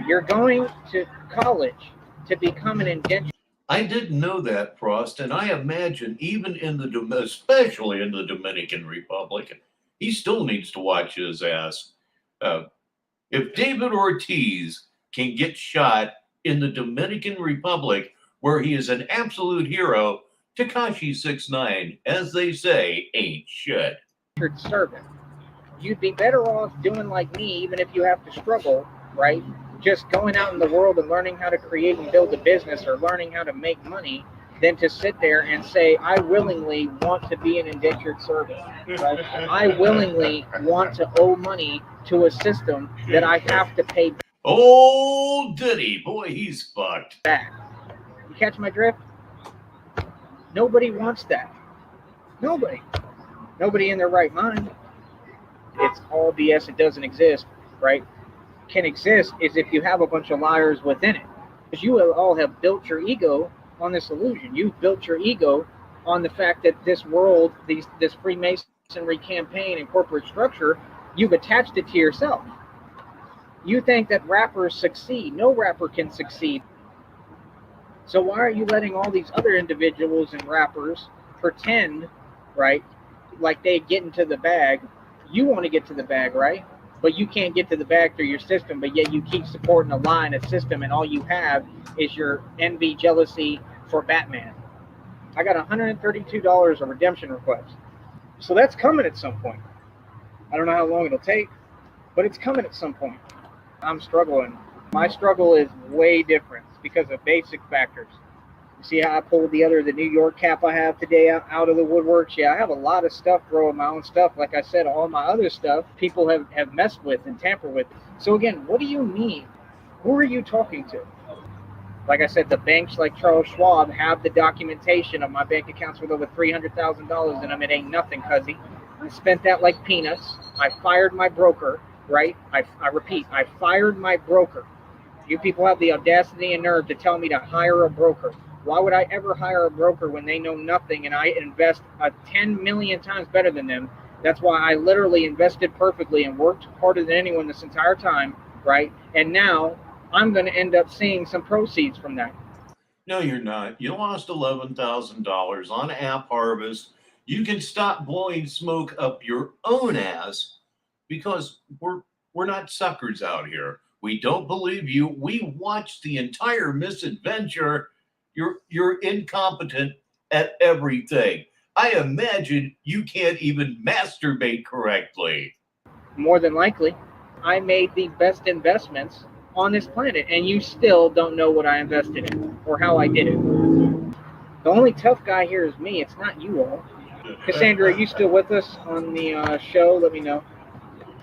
You're going to college to become an indentured. I didn't know that, Frost, and I imagine even in especially in the Dominican Republic, he still needs to watch his ass. If David Ortiz can get shot in the Dominican Republic, where he is an absolute hero, Tekashi 6ix9ine, as they say, ain't shit. Servant. You'd be better off doing like me, even if you have to struggle, right? Just going out in the world and learning how to create and build a business or learning how to make money than to sit there and say, I willingly want to be an indentured servant. Right? I willingly want to owe money to a system that I have to pay back. Oh, Diddy, boy, he's fucked. You catch my drift? Nobody wants that. Nobody. Nobody in their right mind. It's all BS. It doesn't exist, right? Can exist is if you have a bunch of liars within it. Because you all have built your ego on this illusion. You've built your ego on the fact that this world, this Freemasonry campaign and corporate structure, you've attached it to yourself. You think that rappers succeed. No rapper can succeed. So why are you letting all these other individuals and rappers pretend, right, like they get into the bag? You want to get to the bag, right? But you can't get to the bag through your system, but yet you keep supporting a lie and a system, and all you have is your envy, jealousy for Batman. I got $132 of redemption requests. So that's coming at some point. I don't know how long it'll take, but it's coming at some point. I'm struggling. My struggle is way different because of basic factors. You see how I pulled the New York cap I have today out of the woodworks? Yeah, I have a lot of stuff growing, my own stuff. Like I said, all my other stuff, people have messed with and tampered with. So again, what do you mean? Who are you talking to? Like I said, the banks like Charles Schwab have the documentation of my bank accounts with over $300,000 in them. It ain't nothing, cuzzy. I spent that like peanuts. I fired my broker, right? I repeat, I fired my broker. You people have the audacity and nerve to tell me to hire a broker. Why would I ever hire a broker when they know nothing and I invest 10 million times better than them? That's why I literally invested perfectly and worked harder than anyone this entire time, right? And now I'm going to end up seeing some proceeds from that. No, you're not. You lost $11,000 on App Harvest. You can stop blowing smoke up your own ass because we're not suckers out here. We don't believe you. We watched the entire misadventure. You're incompetent at everything. I imagine you can't even masturbate correctly. More than likely, I made the best investments on this planet, and you still don't know what I invested in or how I did it. The only tough guy here is me. It's not you all. Cassandra, are you still with us on the show? Let me know.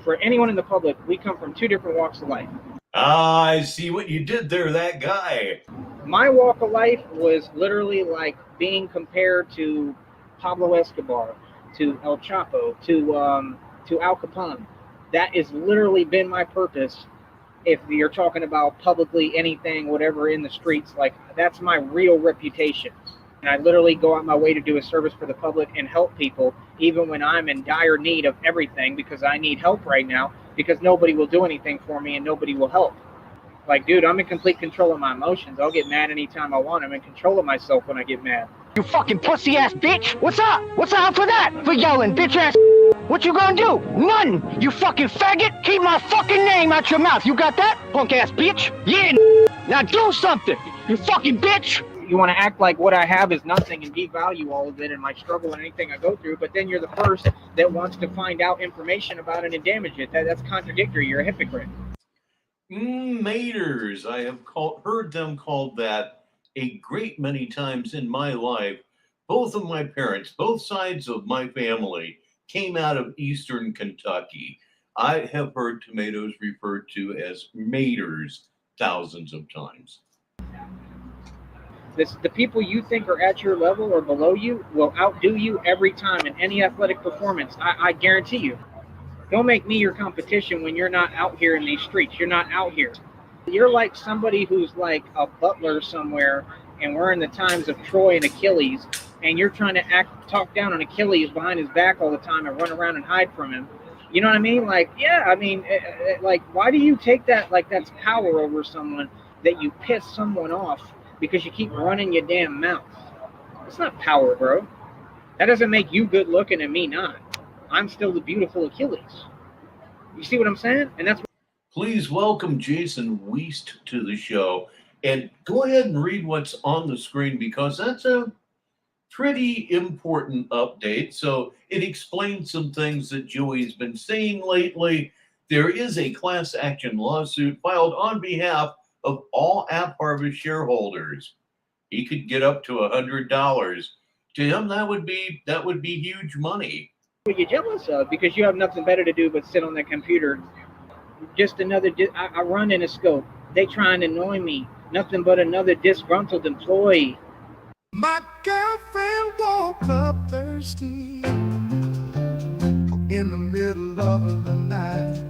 For anyone in the public, we come from two different walks of life. I see what you did there, that guy. My walk of life was literally like being compared to Pablo Escobar, to El Chapo, to Al Capone. That has literally been my purpose. If you're talking about publicly anything, whatever in the streets, like that's my real reputation. And I literally go out my way to do a service for the public and help people, even when I'm in dire need of everything, because I need help right now, because nobody will do anything for me and nobody will help. Like, dude, I'm in complete control of my emotions. I'll get mad anytime I want. I'm in control of myself when I get mad. You fucking pussy ass bitch! What's up? What's up for that? For yelling, bitch ass. What you gonna do? Nothing! You fucking faggot! Keep my fucking name out your mouth! You got that? Punk ass bitch! Yeah! Now do something! You fucking bitch! You want to act like what I have is nothing and devalue all of it and my struggle and anything I go through, but then you're the first that wants to find out information about it and damage it. That's contradictory. You're a hypocrite. Maters. I have heard them called that a great many times in my life. Both of my parents, both sides of my family, came out of Eastern Kentucky. I have heard tomatoes referred to as maters thousands of times. The people you think are at your level or below you will outdo you every time in any athletic performance. I guarantee you. Don't make me your competition when you're not out here in these streets. You're not out here. You're like somebody who's like a butler somewhere, and we're in the times of Troy and Achilles, and you're trying to talk down on Achilles behind his back all the time and run around and hide from him. You know what I mean? Like, yeah, I mean, like, why do you take that like that's power over someone, that you piss someone off because you keep running your damn mouth? It's not power, bro. That doesn't make you good looking and me not. I'm still the beautiful Achilles. You see what I'm saying? And that's. Please welcome Jason Weist to the show. And go ahead and read what's on the screen, because that's a pretty important update. So it explains some things that Joey's been saying lately. There is a class action lawsuit filed on behalf of all App Harvest shareholders. He could get up to $100. To him, that would be huge money. What you're jealous of, because you have nothing better to do but sit on that computer. Just another. I run in a scope. They trying to annoy me. Nothing but another disgruntled employee. My girlfriend woke up thirsty in the middle of the night,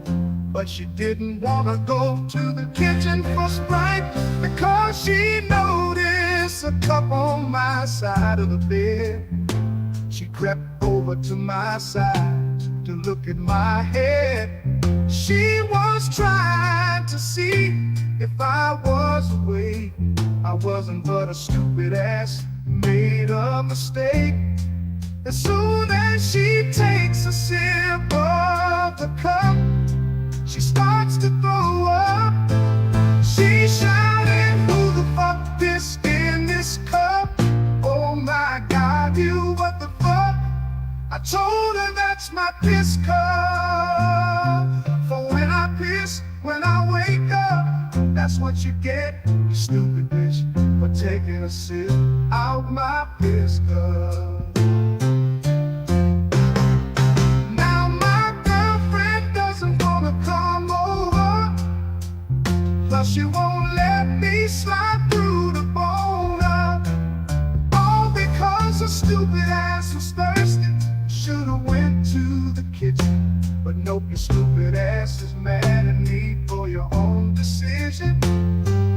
but she didn't want to go to the kitchen for Sprite because she noticed a cup on my side of the bed. She crept over to my side to look at my head. She was trying to see if I was awake. I wasn't, but a stupid ass made a mistake. As soon as she takes a sip of the cup, she starts to throw up. She shouted, "Who the fuck pissed in this cup? Oh my God, you, what the fuck?" I told her that's my piss cup. For when I piss, when I wake up, that's what you get, you stupid bitch, for taking a sip out my piss cup. Now my girlfriend doesn't wanna come over, plus she won't let me slide through the boulder. All because a stupid ass was thirsty. Should've went to the kitchen, but nope, your stupid ass is mad at me for your own decision.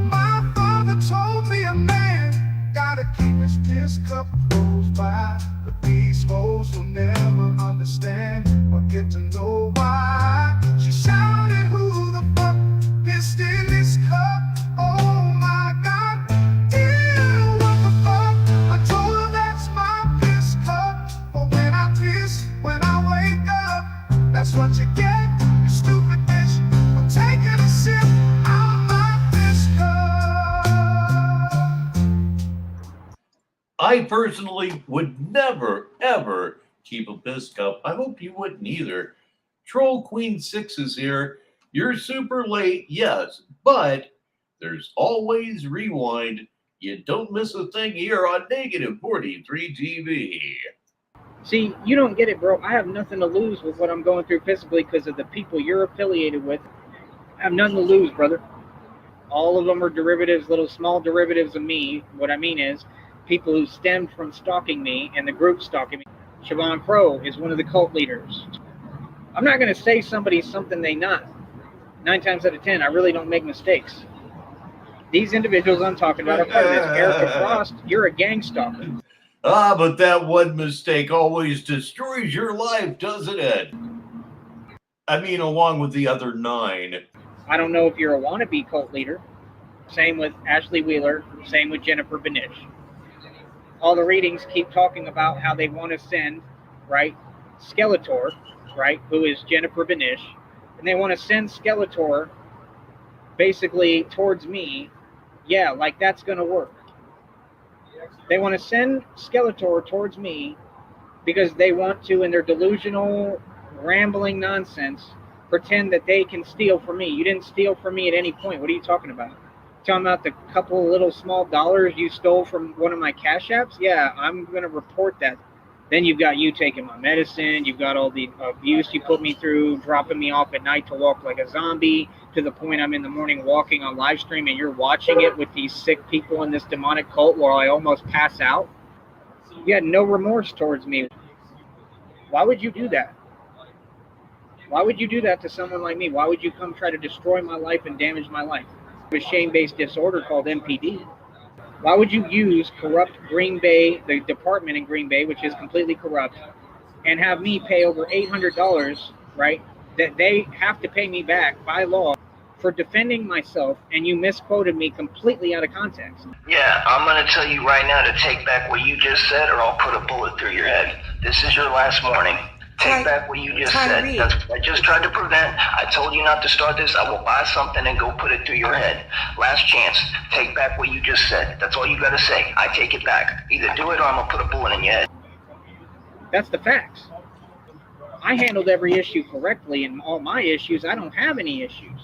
My father told me a man gotta keep his piss cup close by, but these hoes will never understand or get to know why. She shouted, "Who the fuck pissed in this cup? Oh my God, ew, what the fuck?" I told her that's my piss cup. For when I piss, when I wake up, that's what you get, you stupid bitch, for taking a sip out my piss cup. I personally would never, ever keep a piss cup. I hope you wouldn't either. Troll Queen 6 is here. You're super late, yes, but there's always rewind. You don't miss a thing here on Negative 43 TV. See, you don't get it, bro. I have nothing to lose with what I'm going through physically because of the people you're affiliated with. I have nothing to lose, brother. All of them are derivatives, little small derivatives of me. What I mean is people who stemmed from stalking me and the group stalking me. Siobhan Crow is one of the cult leaders. I'm not going to say somebody's something they not. 9 times out of 10, I really don't make mistakes. These individuals I'm talking about are part of this. Erica Frost, you're a gang stalker. Ah, but that one mistake always destroys your life, doesn't it? I mean, along with the other 9. I don't know if you're a wannabe cult leader. Same with Ashley Wheeler. Same with Jennifer Benish. all the readings keep talking about how they want to send, right, Skeletor, right, who is Jennifer Benish, and they want to send Skeletor basically towards me. Yeah, like that's going to work. They want to send Skeletor towards me because they want to, in their delusional, rambling nonsense, pretend that they can steal from me. You didn't steal from me at any point. What are you talking about? Talking about the couple little small dollars you stole from one of my Cash Apps? Yeah, I'm going to report that. Then you've got you taking my medicine. You've got all the abuse you put me through, dropping me off at night to walk like a zombie, to the point I'm in the morning walking on live stream and you're watching it with these sick people in this demonic cult where I almost pass out. You had no remorse towards me. Why would you do that? Why would you do that to someone like me? Why would you come try to destroy my life and damage my life? A shame-based disorder called MPD. Why would you use corrupt Green Bay, the department in Green Bay, which is completely corrupt, and have me pay over $800, right, that they have to pay me back by law for defending myself, and you misquoted me completely out of context? Yeah, I'm going to tell you right now to take back what you just said, or I'll put a bullet through your head. This is your last warning. Take back what you just Tyree. said. That's what I just tried to prevent. I told you not to start this. I will buy something and go put it through your head. Last chance. Take back what you just said. That's all you got to say. I take it back. Either do it or I'm going to put a bullet in your head. That's the facts. I handled every issue correctly, and all my issues, I don't have any issues.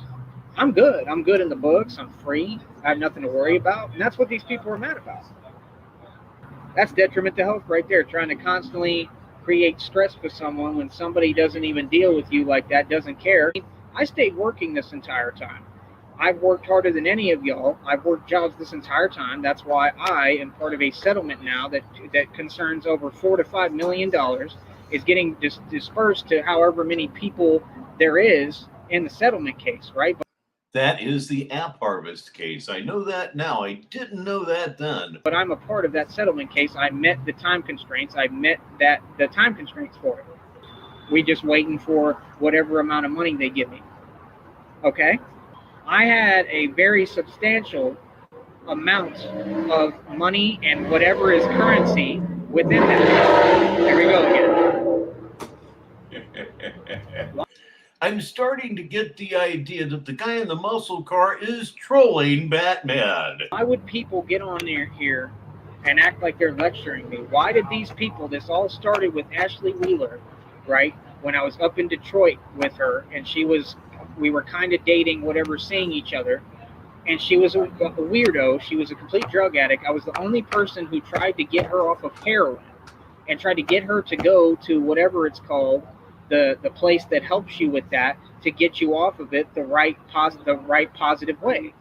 I'm good. I'm good in the books. I'm free. I have nothing to worry about. And that's what these people are mad about. That's detriment to health right there, trying to constantly create stress for someone when somebody doesn't even deal with you like that, doesn't care. I stayed working this entire time. I've worked harder than any of y'all. I've worked jobs this entire time. That's why I am part of a settlement now that concerns over $4 to $5 million, is getting dispersed to however many people there is in the settlement case, right? That is the App Harvest case. I know that now. I didn't know that then. But I'm a part of that settlement case. I met the time constraints. I met the time constraints for it. We just waiting for whatever amount of money they give me. Okay? I had a very substantial amount of money and whatever is currency within that. There we go again. I'm starting to get the idea that the guy in the muscle car is trolling Batman. Why would people get on here and act like they're lecturing me? Why did these people, this all started with Ashley Wheeler, right? When I was up in Detroit with her, and we were kind of dating, whatever, seeing each other, and she was a weirdo. She was a complete drug addict. I was the only person who tried to get her off of heroin and tried to get her to go to whatever it's called, the place that helps you with that, to get you off of it the right positive way.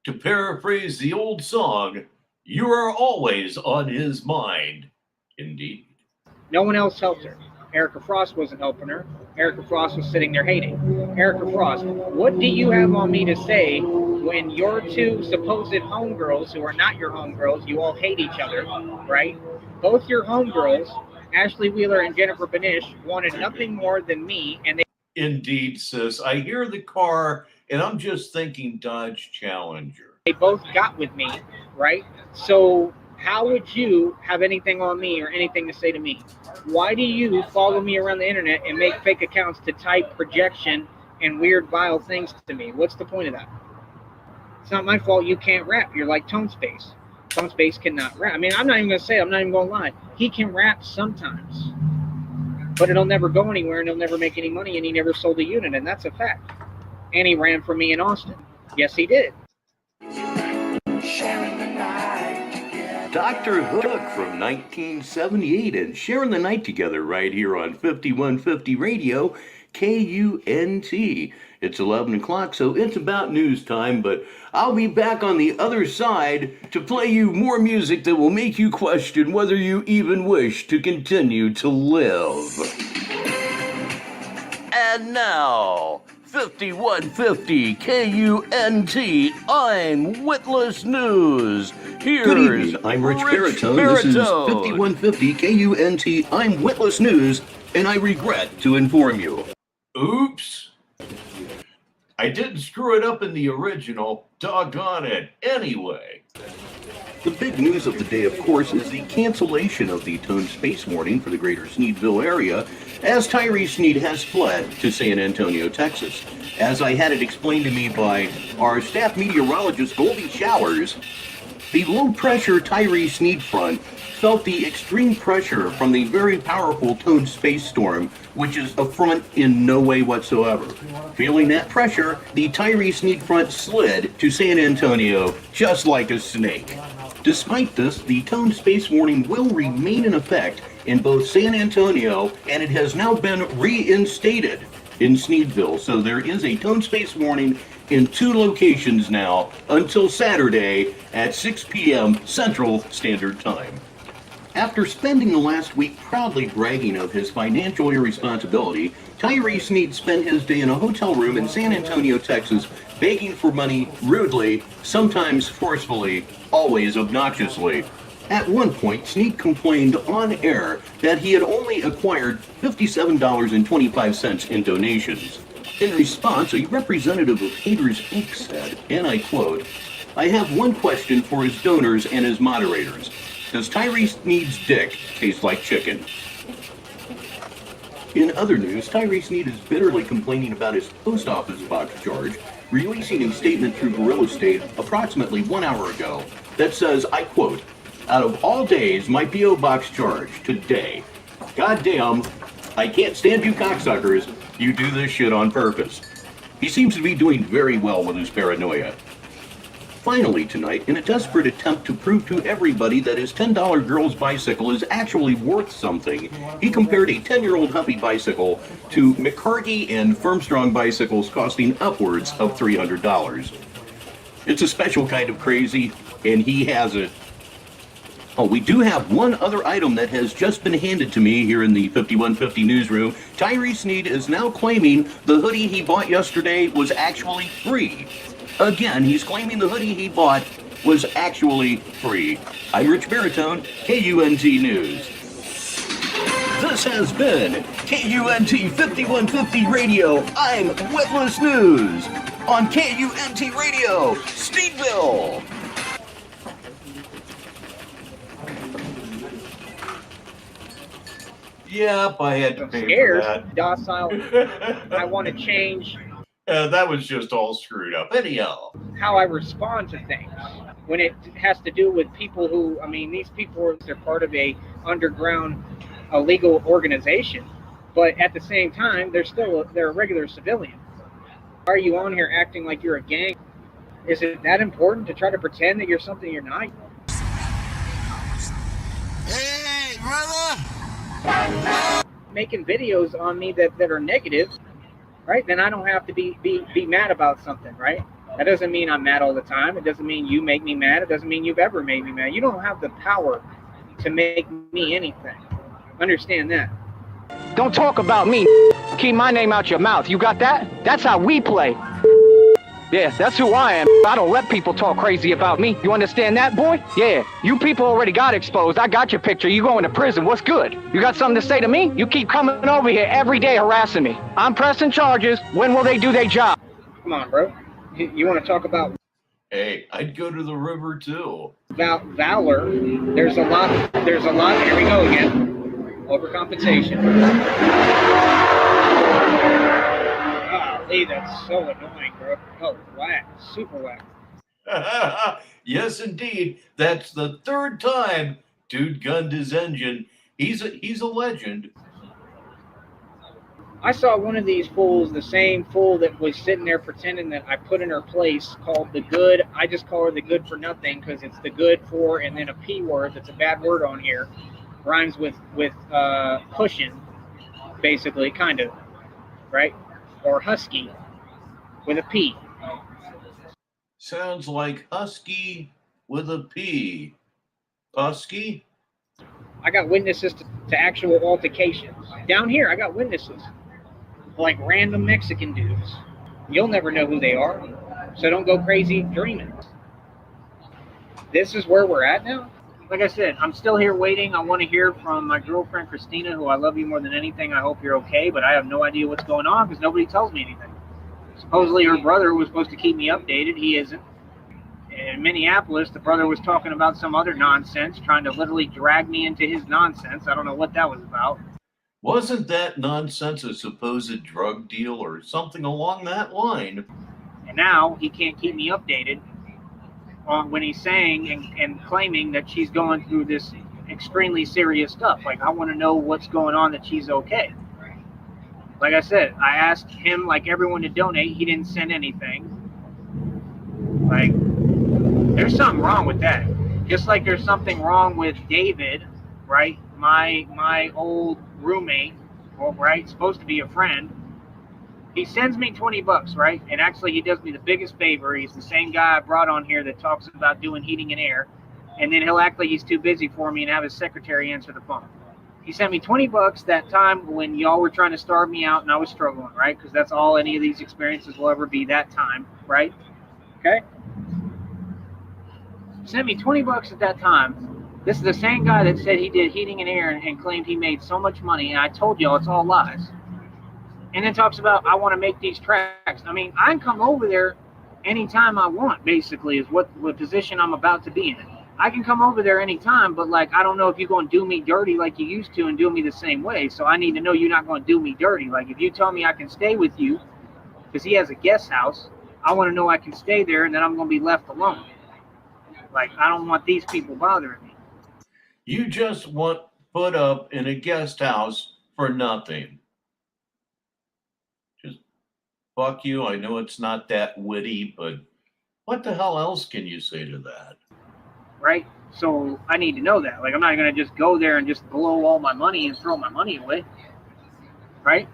To paraphrase the old song, you are always on his mind. Indeed. No one else helped her. Erica Frost wasn't helping her. Erica Frost was sitting there hating. Erica Frost, what do you have on me to say when your two supposed homegirls, who are not your homegirls, you all hate each other, right? Both your homegirls, Ashley Wheeler and Jennifer Benish, wanted nothing more than me, and they... Indeed, sis. I hear the car, and I'm just thinking Dodge Challenger. They both got with me, right? So how would you have anything on me or anything to say to me? Why do you follow me around the internet and make fake accounts to type projection and weird, vile things to me? What's the point of that? It's not my fault you can't rap. You're like Tone Space. Tone Space cannot rap. I mean, I'm not even going to say it. I'm not even going to lie. He can rap sometimes, but it'll never go anywhere, and he'll never make any money, and he never sold a unit, and that's a fact. And he ran for me in Austin. Yes, he did. Dr. Hook from 1978 and sharing the night together right here on 5150 Radio, KUNT. It's 11 o'clock, so it's about news time, but I'll be back on the other side to play you more music that will make you question whether you even wish to continue to live. And now, 5150 KUNT, I'm Witless News. Here's Good evening, I'm Richbartone. This is 5150 KUNT, I'm Witless News, and I regret to inform you. Oops. I didn't screw it up in the original. Doggone it. Anyway. The big news of the day, of course, is the cancellation of the tone space warning for the greater Sneedville area, as Tyree Sneed has fled to San Antonio, Texas. As I had it explained to me by our staff meteorologist, Goldie Showers, the low-pressure Tyree Sneed front felt the extreme pressure from the very powerful toned space storm, which is a front in no way whatsoever. Feeling that pressure, the Tyree Sneed front slid to San Antonio just like a snake. Despite this, the toned space warning will remain in effect in both San Antonio, and it has now been reinstated in Sneedville. So there is a toned space warning in 2 locations now until Saturday at 6 p.m. Central Standard Time. After spending the last week proudly bragging of his financial irresponsibility, Tyree Sneed spent his day in a hotel room in San Antonio, Texas, begging for money rudely, sometimes forcefully, always obnoxiously. At one point, Sneed complained on air that he had only acquired $57.25 in donations. In response, a representative of Haters Inc. said, and I quote, "I have one question for his donors and his moderators. Does Tyree Sneed's dick taste like chicken?" In other news, Tyree Sneed is bitterly complaining about his post office box charge, releasing a statement through Gorilla State approximately 1 hour ago that says, I quote, "Out of all days, my P.O. box charge today. Goddamn, I can't stand you cocksuckers. You do this shit on purpose." He seems to be doing very well with his paranoia. Finally tonight, in a desperate attempt to prove to everybody that his $10 girl's bicycle is actually worth something, he compared a 10-year-old Huffy bicycle to McCarty and Firmstrong bicycles costing upwards of $300. It's a special kind of crazy, and he has it. Oh, we do have one other item that has just been handed to me here in the 5150 newsroom. Tyree Sneed is now claiming the hoodie he bought yesterday was actually free. Again, he's claiming the hoodie he bought was actually free. I'm Richbartone, KUNT News. This has been KUNT 5150 Radio. I'm Witless News on KUNT Radio, Sneedville. Yep, I had to I'm pay scared, for that. docile. I want to change That was just all screwed up. Anyhow. how I respond to things when it has to do with people who, I mean, these people are part of a underground illegal organization, but at the same time, they're a regular civilian. Why are you on here acting like you're a gang? Is it that important to try to pretend that you're something you're not? Hey, brother! Making videos on me that are negative, right? Then I don't have to be mad about something, right? That doesn't mean I'm mad all the time. It doesn't mean you make me mad. It doesn't mean you've ever made me mad. You don't have the power to make me anything. Understand that. Don't talk about me. Keep my name out your mouth. You got that? That's how we play. Yeah, that's who I am. I don't let people talk crazy about me. You understand that, boy? Yeah, you people already got exposed. I got your picture. You going to prison. What's good? You got something to say to me? You keep coming over here every day harassing me. I'm pressing charges. When will they do their job? Come on, bro. You want to talk about Hey, I'd go to the river too. valor? There's a lot. Here we go again. Overcompensation. Golly, that's so annoying, bro. Oh, whack. Super whack. Yes, indeed. That's the 3rd time dude gunned his engine. He's a legend. I saw one of these fools, the same fool that was sitting there pretending that I put in her place, called the good. I just call her the good for nothing because it's the good for and then a P word that's a bad word on here. Rhymes with pushing, basically, kind of, right? Or husky with a P. Sounds like husky with a P. Husky? I got witnesses to actual altercations. Down here, I got witnesses. Like random Mexican dudes. You'll never know who they are, so don't go crazy dreaming. This is where we're at now. Like I said, I'm still here waiting. I want to hear from my girlfriend, Christina, who I love you more than anything. I hope you're okay, but I have no idea what's going on because nobody tells me anything. Supposedly her brother was supposed to keep me updated. He isn't. in Minneapolis, the brother was talking about some other nonsense, trying to literally drag me into his nonsense. I don't know what that was about. Wasn't that nonsense a supposed drug deal or something along that line? And now he can't keep me updated on when he's saying and claiming that she's going through this extremely serious stuff. Like, I want to know what's going on, that she's okay. Like I said, I asked him, like everyone, to donate. He didn't send anything. Like, there's something wrong with that. Just like there's something wrong with David, right? My old roommate, well, right, supposed to be a friend. He sends me $20, right? And actually, he does me the biggest favor. He's the same guy I brought on here that talks about doing heating and air. And then he'll act like he's too busy for me and have his secretary answer the phone. He sent me $20 that time when y'all were trying to starve me out and I was struggling, right? Because that's all any of these experiences will ever be, that time, right? Okay? Sent me $20 at that time. This is the same guy that said he did heating and air and claimed he made so much money. And I told y'all it's all lies. And then talks about, I want to make these tracks. I mean, I can come over there anytime I want, basically, is what position I'm about to be in. I can come over there anytime, but, like, I don't know if you're going to do me dirty like you used to and do me the same way. So I need to know you're not going to do me dirty. Like, if you tell me I can stay with you, because he has a guest house, I want to know I can stay there and then I'm going to be left alone. Like, I don't want these people bothering me. You just want put up in a guest house for nothing. Just fuck you. I know it's not that witty, but what the hell else can you say to that? Right? So I need to know that. Like, I'm not going to just go there and just blow all my money and throw my money away. Right?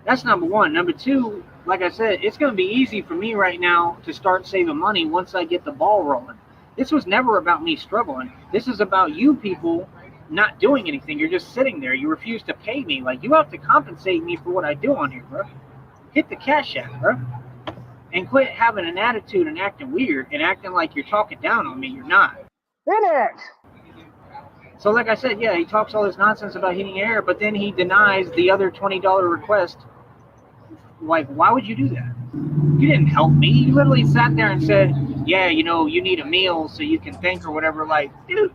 That's number one. Number two, like I said, it's going to be easy for me right now to start saving money once I get the ball rolling. This was never about me struggling. This is about you people not doing anything. You're just sitting there. You refuse to pay me. Like, you have to compensate me for what I do on here, bro. Hit the cash app, bro. And quit having an attitude and acting weird and acting like you're talking down on me. You're not. Finish! So like I said, yeah, he talks all this nonsense about heating air, but then he denies the other $20 request. Like, why would you do that? You didn't help me. You literally sat there and said, yeah, you know, you need a meal so you can think or whatever. Like, dude,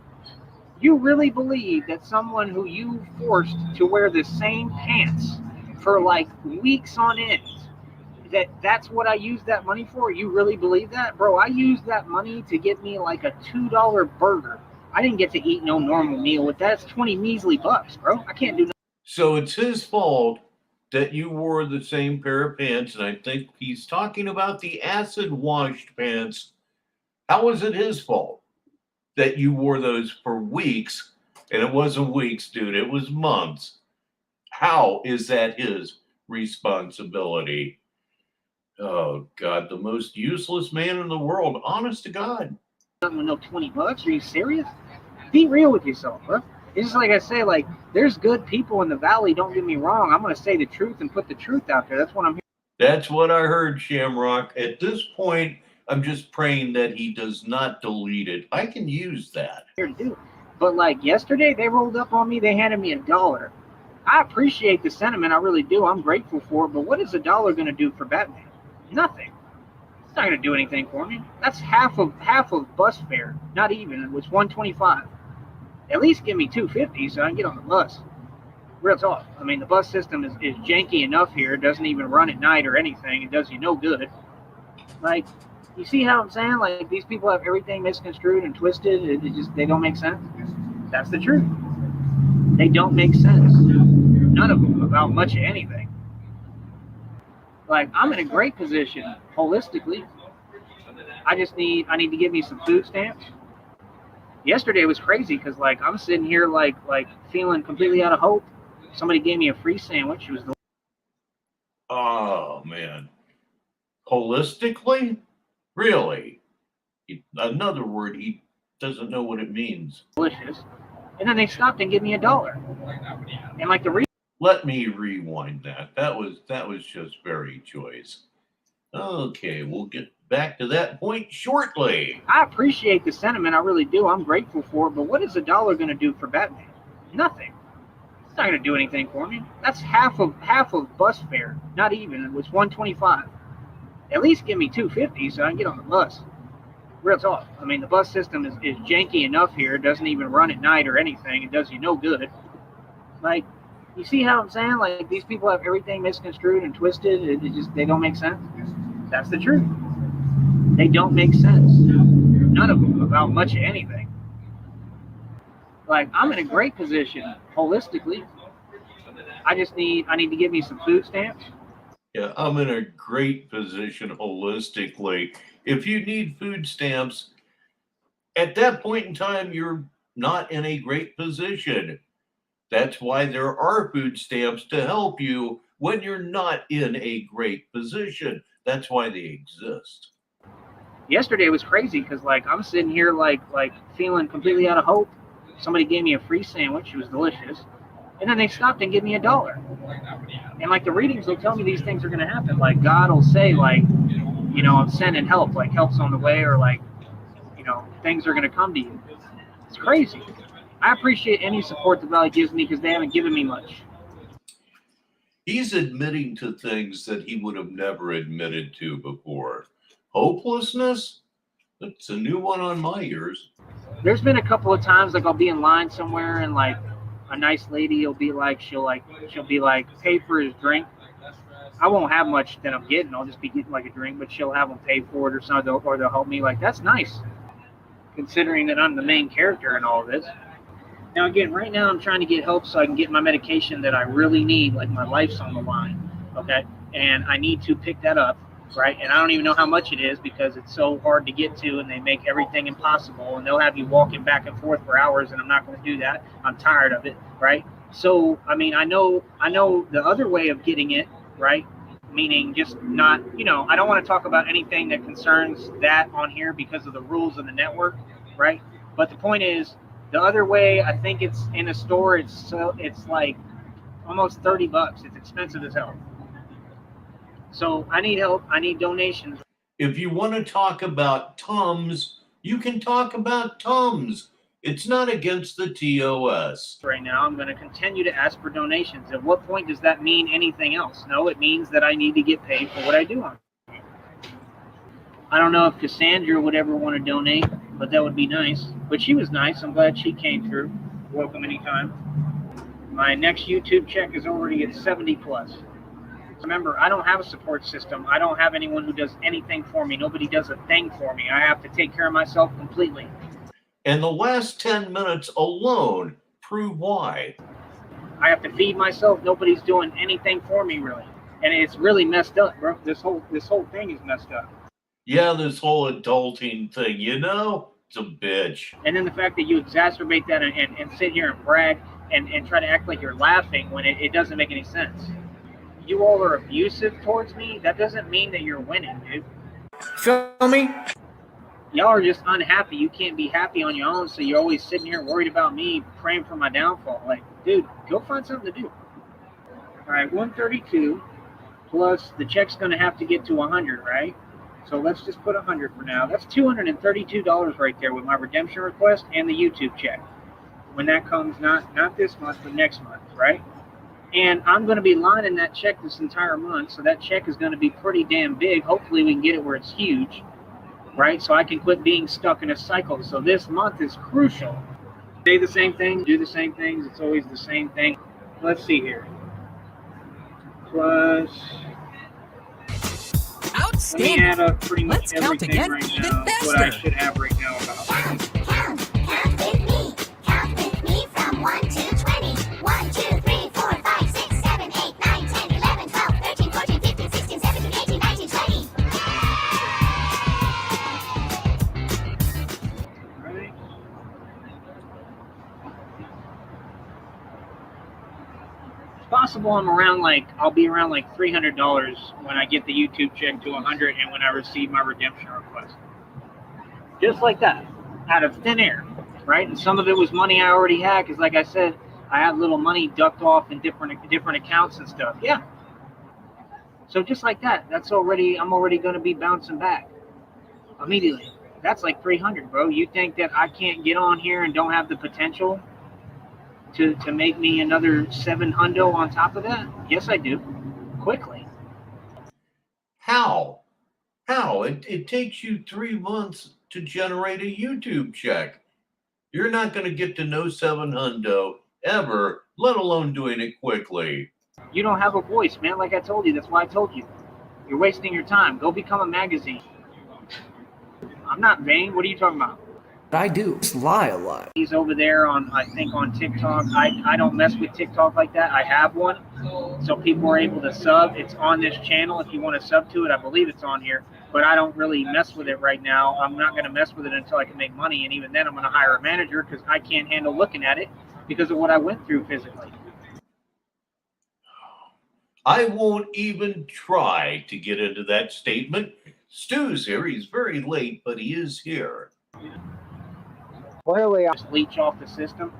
you really believe that someone who you forced to wear the same pants for like weeks on end, that's what I used that money for? You really believe that? Bro, I used that money to get me like a $2 burger. I didn't get to eat no normal meal with that. It's 20 measly bucks, bro. I can't do nothing. So it's his fault that you wore the same pair of pants, and I think he's talking about the acid-washed pants. How was it his fault that you wore those for weeks? And it wasn't weeks, dude. It was months. How is that his responsibility? Oh, God, the most useless man in the world. Honest to God. With no $20. Are you serious? Be real with yourself, bro. It's just like I say, like, there's good people in the valley. Don't get me wrong. I'm going to say the truth and put the truth out there. That's what I'm here. That's what I heard, Shamrock. At this point, I'm just praying that he does not delete it. I can use that. Here to do. But like yesterday, they rolled up on me. They handed me $1. I appreciate the sentiment. I really do. I'm grateful for it. But what is $1 going to do for Batman? Nothing. It's not going to do anything for me. That's half of bus fare. Not even. It was $125. At least give me $250 so I can get on the bus. Real talk. I mean, the bus system is janky enough here. It doesn't even run at night or anything. It does you no good. Like, you see how I'm saying? Like, these people have everything misconstrued and twisted. They don't make sense. That's the truth. They don't make sense. None of them about much of anything. Like, I'm in a great position holistically. I need to give me some food stamps. Yesterday was crazy because, like, I'm sitting here like feeling completely out of hope. Somebody gave me a free sandwich. It was Oh, man. Holistically? Really? Another word, he doesn't know what it means. delicious. And then they stopped and gave me $1. And like Let me rewind that. That was just very choice. Okay, we'll get back to that point shortly. I appreciate the sentiment. I really do. I'm grateful for it. But what is $1 going to do for Batman? Nothing. It's not going to do anything for me. That's half of bus fare. Not even. It was $125. At least give me $250 so I can get on the bus. Real talk. I mean, the bus system is janky enough here. It doesn't even run at night or anything. It does you no good. Like, you see how I'm saying? Like, these people have everything misconstrued and twisted. They don't make sense. That's the truth. They don't make sense. None of them about much of anything. Like, I'm in a great position holistically. I need to give me some food stamps. Yeah, I'm in a great position holistically. If you need food stamps, at that point in time, you're not in a great position. That's why there are food stamps to help you when you're not in a great position. That's why they exist. Yesterday was crazy because, like, I'm sitting here like feeling completely out of hope. Somebody gave me a free sandwich. It was delicious. And then they stopped and gave me $1. And, like, the readings will tell me these things are going to happen. Like, God will say, like, you know, I'm sending help. Like, help's on the way, or, like, you know, things are going to come to you. It's crazy. I appreciate any support the Valley gives me because they haven't given me much. He's admitting to things that he would have never admitted to before. Hopelessness? That's a new one on my ears. There's been a couple of times, like, I'll be in line somewhere and, like, a nice lady will be like, she'll be like, pay for his drink. I won't have much that I'm getting. I'll just be getting like a drink, but she'll have them pay for it or something, or they'll help me. Like, that's nice, considering that I'm the main character in all of this. Now, again, right now I'm trying to get help so I can get my medication that I really need, like my life's on the line, okay? And I need to pick that up, right? And I don't even know how much it is because it's so hard to get to, and they make everything impossible, and they'll have you walking back and forth for hours, and I'm not going to do that. I'm tired of it, right? So, I mean, I know the other way of getting it, right? Meaning just not, you know, I don't want to talk about anything that concerns that on here because of the rules of the network, right? But the point is, the other way, I think it's in a store, it's like almost $30. It's expensive as hell. So I need help. I need donations. If you want to talk about Tums, you can talk about Tums. It's not against the TOS. Right now, I'm going to continue to ask for donations. At what point does that mean anything else? No, it means that I need to get paid for what I do on it. I don't know if Cassandra would ever want to donate, but that would be nice. But she was nice. I'm glad she came through. Welcome anytime. My next YouTube check is already at 70 plus. Remember, I don't have a support system. I don't have anyone who does anything for me. Nobody does a thing for me. I have to take care of myself completely. And the last 10 minutes alone prove why. I have to feed myself. Nobody's doing anything for me, really. And it's really messed up, bro. This whole thing is messed up. Yeah, this whole adulting thing, you know, it's a bitch. And then the fact that you exacerbate that and sit here and brag and try to act like you're laughing when it doesn't make any sense. You all are abusive towards me. That doesn't mean that you're winning, dude. Feel me? Y'all are just unhappy. You can't be happy on your own, so you're always sitting here worried about me, praying for my downfall. Like, dude, go find something to do. All right, 132 plus the check's going to have to get to 100, right? So let's just put 100 for now. That's $232 right there with my redemption request and the YouTube check. When that comes, not this month, but next month, right? And I'm going to be lining that check this entire month, so that check is going to be pretty damn big. Hopefully we can get it where it's huge, right? So I can quit being stuck in a cycle. So this month is crucial. Say the same thing, do the same things. It's always the same thing. Let's see here. Plus... Let me add up pretty much everything right now. What I should have right now about. Count with me from 1 to 20. 1, 2, 3, 4, 5, 6, 7, 8, 9, 10, 11, 12, 13, 14, 15, 16, 17, 18, 19, 20. Right. It's possible I'll be around like $300 when I get the YouTube check to 100 and when I receive my redemption request. Just like that, out of thin air, right? And some of it was money I already had because, like I said, I had little money ducked off in different accounts and stuff. Yeah. So just like that, I'm already going to be bouncing back immediately. That's like 300, bro. You think that I can't get on here and don't have the potential to make me another 700 on top of that? Yes, I do. Quickly. How? It takes you 3 months to generate a YouTube check. You're not going to get to no 700 ever, let alone doing it quickly. You don't have a voice, man. Like I told you, that's why I told you. You're wasting your time. Go become a magazine. I'm not vain. What are you talking about? I do. Just lie a lot. He's over there on, I think, on TikTok. I don't mess with TikTok like that. I have one, so people are able to sub. It's on this channel. If you want to sub to it, I believe it's on here. But I don't really mess with it right now. I'm not going to mess with it until I can make money, and even then I'm going to hire a manager because I can't handle looking at it because of what I went through physically. I won't even try to get into that statement. Stu's here. He's very late, but he is here. Clearly, I just leech off the system.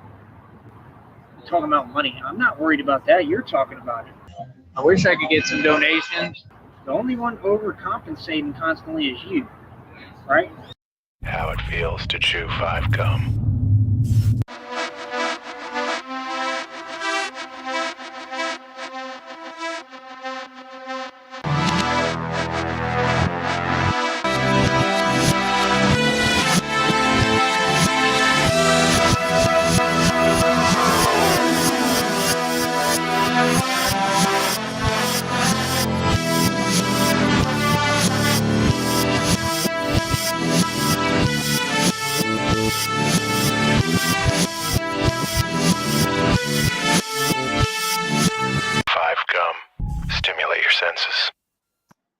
I'm talking about money. I'm not worried about that. You're talking about it. I wish I could get some donations. The only one overcompensating constantly is you, right? How it feels to chew 5 gum.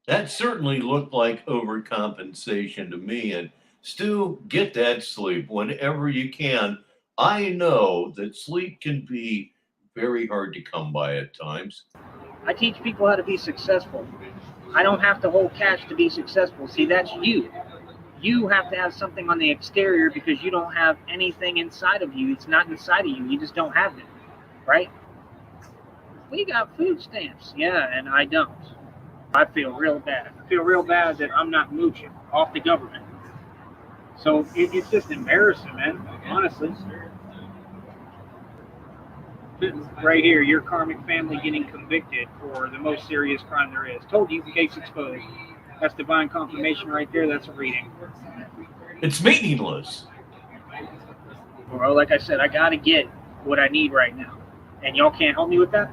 That certainly looked like overcompensation to me. And Stu, get that sleep whenever you can. I know that sleep can be very hard to come by at times. I teach people how to be successful. I don't have to hold cash to be successful. See, that's you. You have to have something on the exterior because you don't have anything inside of you. It's not inside of you. You just don't have it, right? We got food stamps. Yeah, and I don't. I feel real bad. I feel real bad that I'm not mooching off the government. So it's just embarrassing, man, honestly. Right here, your karmic family getting convicted for the most serious crime there is. Told you, case exposed. That's divine confirmation right there. That's a reading. It's meaningless. Bro, like I said, I got to get what I need right now. And y'all can't help me with that?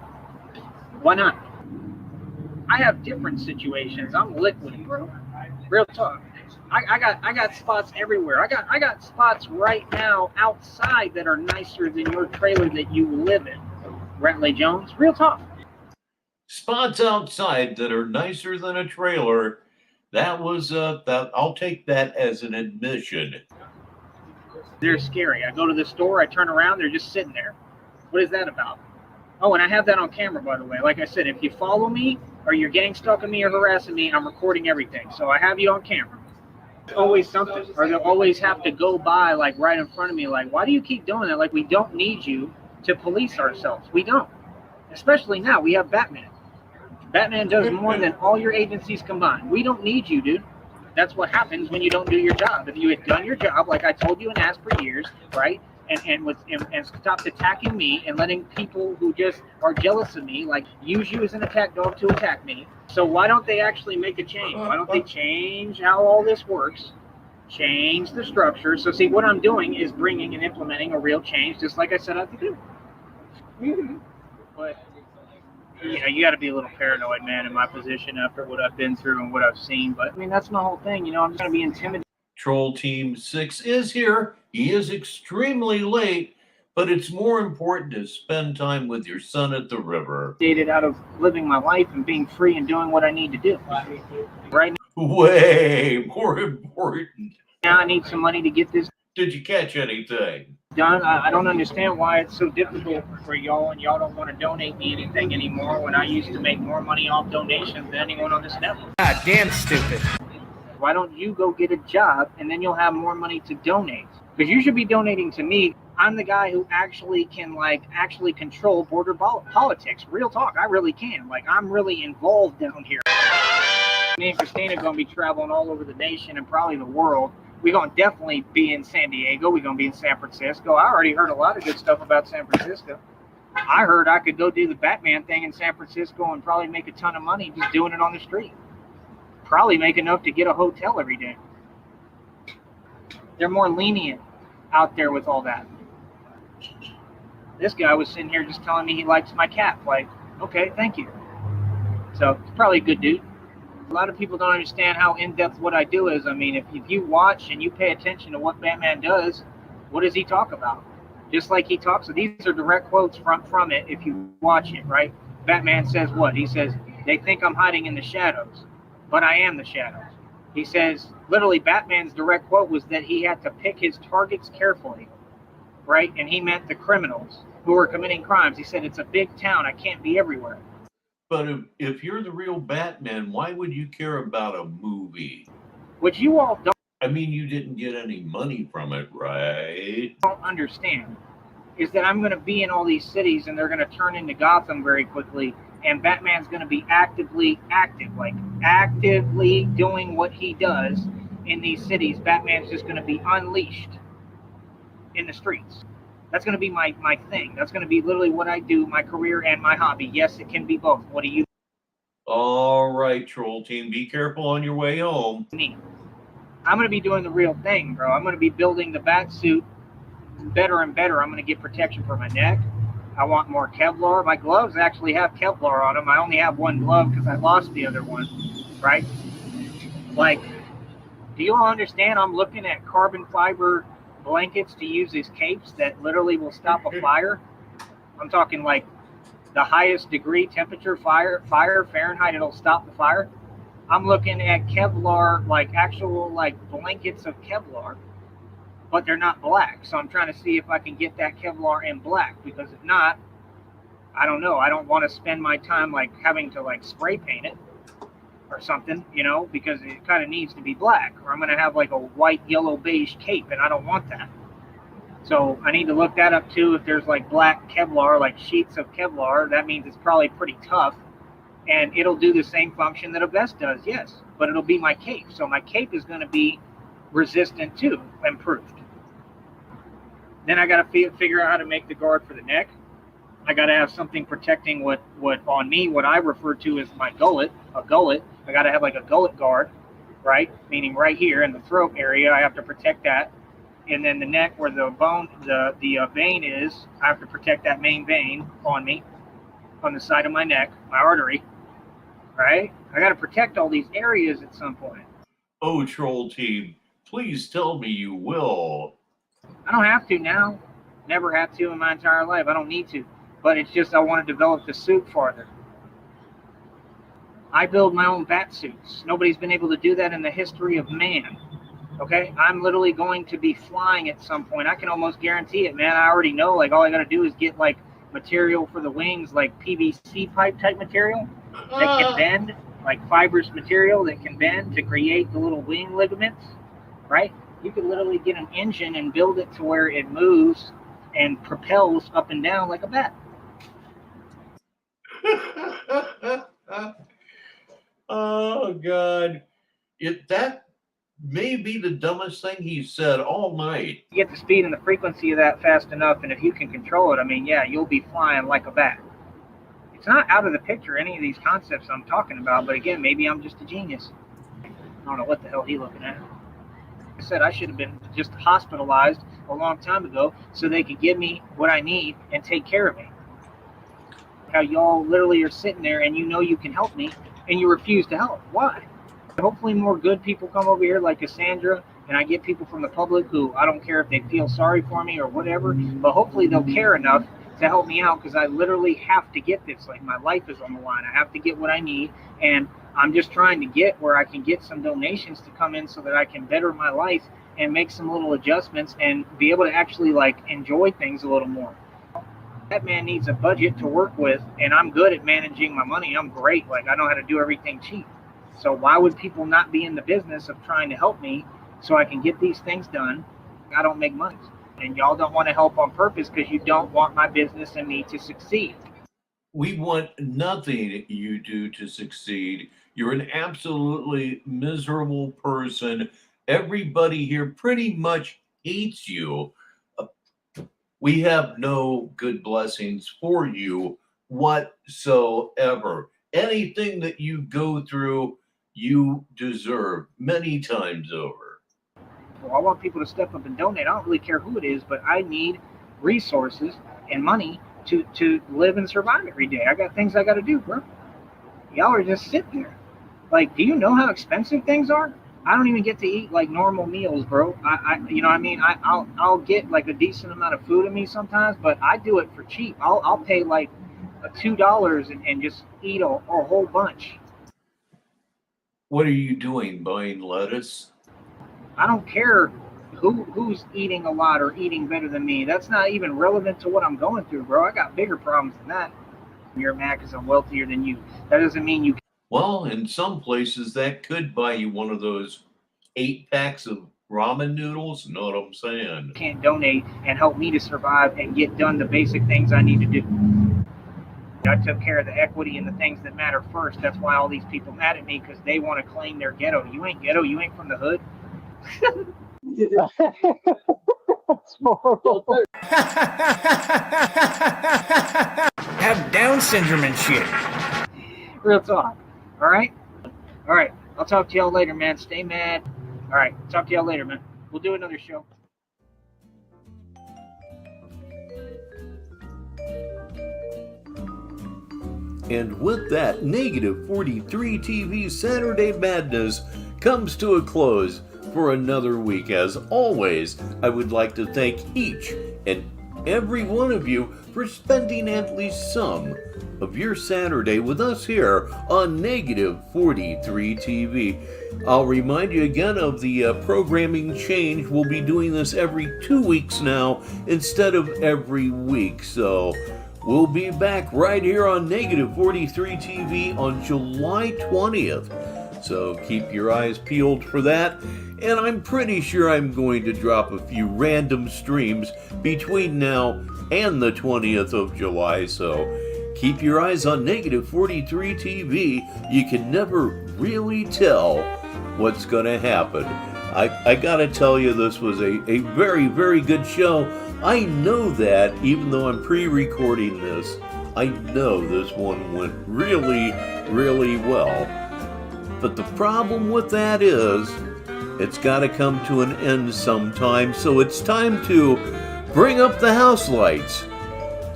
Why not? I have different situations. I'm liquid, bro. Real talk. I got spots everywhere. I got spots right now outside that are nicer than your trailer that you live in. Rentley Jones, real talk. Spots outside that are nicer than a trailer. That was I'll take that as an admission. They're scary. I go to the store, I turn around, they're just sitting there. What is that about? Oh, and I have that on camera, by the way. Like I said, if you follow me or you're gang stalking me or harassing me, I'm recording everything. So I have you on camera. It's always something. Or they'll always have to go by, like, right in front of me. Like, why do you keep doing that? Like, we don't need you to police ourselves. We don't. Especially now. We have Batman. Batman does more than all your agencies combined. We don't need you, dude. That's what happens when you don't do your job. If you had done your job, like I told you and asked for years, right? And stopped attacking me and letting people who just are jealous of me, like, use you as an attack dog to attack me. So why don't they actually make a change? Why don't they change how all this works? Change the structure. So see, what I'm doing is bringing and implementing a real change, just like I said I have to do. But you know, you got to be a little paranoid, man, in my position after what I've been through and what I've seen. But I mean, that's my whole thing. You know, I'm just going to be intimidated. Troll Team 6 is here. He is extremely late, but it's more important to spend time with your son at the river. Out of living my life and being free and doing what I need to do. Right now, way more important. Now I need some money to get this. Did you catch anything? Done. I don't understand why it's so difficult for y'all, and y'all don't want to donate me anything anymore when I used to make more money off donations than anyone on this network. God damn stupid. Why don't you go get a job and then you'll have more money to donate? Because you should be donating to me. I'm the guy who actually can actually control border politics. Real talk, I really can. Like, I'm really involved down here. Me and Christina are going to be traveling all over the nation and probably the world. We're going to definitely be in San Diego. We're going to be in San Francisco. I already heard a lot of good stuff about San Francisco. I heard I could go do the Batman thing in San Francisco and probably make a ton of money just doing it on the street. Probably make enough to get a hotel every day. They're more lenient out there with all that. This guy was sitting here just telling me he likes my cap. Like, okay, thank you. So he's probably a good dude. A lot of people don't understand how in-depth what I do is. I mean, if you watch and you pay attention to what Batman does, what does he talk about? Just like he talks, these are direct quotes from it if you watch it, right? Batman says what? He says, they think I'm hiding in the shadows, but I am the shadows. He says, literally, Batman's direct quote was that he had to pick his targets carefully, right? And he meant the criminals who were committing crimes. He said, it's a big town. I can't be everywhere. But if you're the real Batman, why would you care about a movie? Which you all I mean, you didn't get any money from it, right? don't understand is that I'm going to be in all these cities and they're going to turn into Gotham very quickly, and Batman's going to be actively doing what he does in these cities. Batman's just going to be unleashed in the streets. That's going to be my thing. That's going to be literally what I do, my career and my hobby. Yes, it can be both. What do you? All right, Troll Team, be careful on your way home. Me. I'm going to be doing the real thing, bro. I'm going to be building the bat suit better and better. I'm going to get protection for my neck. I want more Kevlar. My gloves actually have Kevlar on them. I only have one glove because I lost the other one, right? Like, do you all understand? I'm looking at carbon fiber blankets to use as capes that literally will stop a fire. I'm talking like the highest degree temperature fire Fahrenheit, it'll stop the fire. I'm looking at Kevlar, like actual like blankets of Kevlar, but they're not black. So I'm trying to see if I can get that Kevlar in black, because if not, I don't know. I don't want to spend my time like having to like spray paint it or something, you know, because it kind of needs to be black, or I'm going to have like a white, yellow, beige cape, and I don't want that. So I need to look that up too. If there's like black Kevlar, like sheets of Kevlar, that means it's probably pretty tough. And it'll do the same function that a vest does, yes, but it'll be my cape. So my cape is going to be resistant too, improved. Then I got to figure out how to make the guard for the neck. I got to have something protecting what on me, what I refer to as my gullet, a gullet. I got to have like a gullet guard, right? Meaning right here in the throat area, I have to protect that. And then the neck where the bone, the vein is, I have to protect that main vein on me, on the side of my neck, my artery. Right? I got to protect all these areas at some point. Oh, Troll Team, please tell me you will. I don't have to now. Never have to in my entire life. I don't need to. But it's just I want to develop the suit farther. I build my own bat suits. Nobody's been able to do that in the history of man. Okay? I'm literally going to be flying at some point. I can almost guarantee it, man. I already know. Like, all I got to do is get, like, material for the wings, like PVC pipe type material that can bend, like fibrous material that can bend to create the little wing ligaments, right? You could literally get an engine and build it to where it moves and propels up and down like a bat. Oh, God. That may be the dumbest thing he said all night. You get the speed and the frequency of that fast enough, and if you can control it, I mean, yeah, you'll be flying like a bat. It's not out of the picture, any of these concepts I'm talking about, but again, maybe I'm just a genius. I don't know what the hell he's looking at. I said I should have been just hospitalized a long time ago so they could give me what I need and take care of me. How y'all literally are sitting there and you know you can help me and you refuse to help. Why? Hopefully more good people come over here like Cassandra, and I get people from the public who, I don't care if they feel sorry for me or whatever, but hopefully they'll care enough to help me out, because I literally have to get this. Like, my life is on the line. I have to get what I need, and I'm just trying to get where I can get some donations to come in so that I can better my life and make some little adjustments and be able to actually like enjoy things a little more. That man needs a budget to work with, and I'm good at managing my money. I'm great. Like, I know how to do everything cheap. So why would people not be in the business of trying to help me so I can get these things done? I don't make money. And y'all don't want to help on purpose because you don't want my business and me to succeed. We want nothing you do to succeed. You're an absolutely miserable person. Everybody here pretty much hates you. We have no good blessings for you whatsoever. Anything that you go through, you deserve many times over. I want people to step up and donate. I don't really care who it is, but I need resources and money to live and survive every day. I got things I got to do, bro. Y'all are just sitting there. Like, do you know how expensive things are? I don't even get to eat like normal meals, bro. You know what I mean? I'll get like a decent amount of food in me sometimes, but I do it for cheap. I'll pay like $2 and just eat a whole bunch. What are you doing, buying lettuce? I don't care who's eating a lot or eating better than me. That's not even relevant to what I'm going through, bro. I got bigger problems than that. You're mad because I'm wealthier than you. That doesn't mean you. Well, in some places that could buy you one of those 8 packs of ramen noodles. Know what I'm saying? Can't donate and help me to survive and get done the basic things I need to do. I took care of the equity and the things that matter first. That's why all these people mad at me, because they want to claim they're ghetto. You ain't ghetto. You ain't from the hood. That's horrible. Have Down syndrome and shit. Real talk. All right? All right. I'll talk to y'all later, man. Stay mad. All right. Talk to y'all later, man. We'll do another show. And with that, Negative 43 TV Saturday Madness comes to a close for another week. As always, I would like to thank each and every one of you for spending at least some of your Saturday with us here on Negative 43 TV. I'll remind you again of the programming change. We'll be doing this every 2 weeks now instead of every week. So we'll be back right here on Negative 43 TV on July 20th. So keep your eyes peeled for that. And I'm pretty sure I'm going to drop a few random streams between now and the 20th of July. So keep your eyes on Negative 43 TV. You can never really tell what's going to happen. I gotta tell you, this was a very, very good show. I know that, even though I'm pre-recording this, I know this one went really, really well. But the problem with that is, it's gotta come to an end sometime, so it's time to bring up the house lights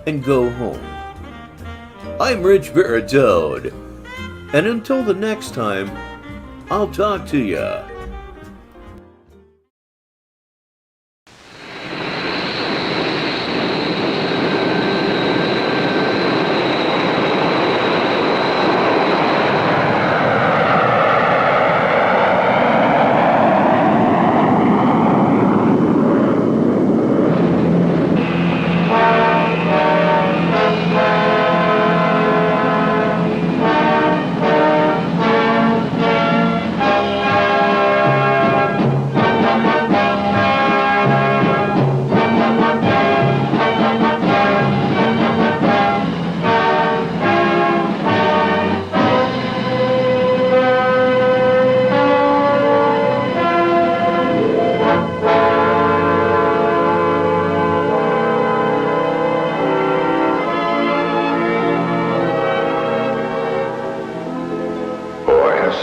and go home. I'm Richbartone, and until the next time, I'll talk to ya.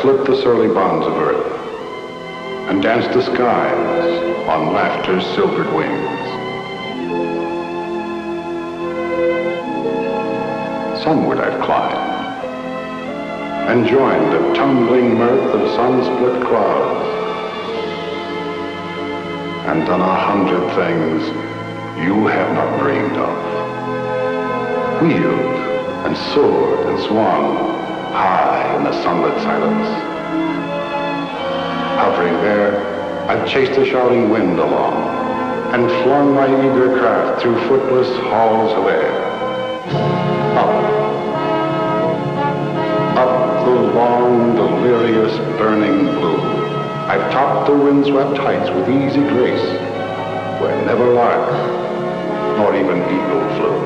Slipped the surly bonds of earth and danced the skies on laughter's silvered wings. Sunward I've climbed and joined the tumbling mirth of sun-split clouds and done 100 things you have not dreamed of. Wheeled and soared and swung high in the sunlit silence. Hovering there, I've chased the shouting wind along and flung my eager craft through footless halls of air. Up the long, delirious, burning blue, I've topped the windswept heights with easy grace, where never lark nor even eagle flew.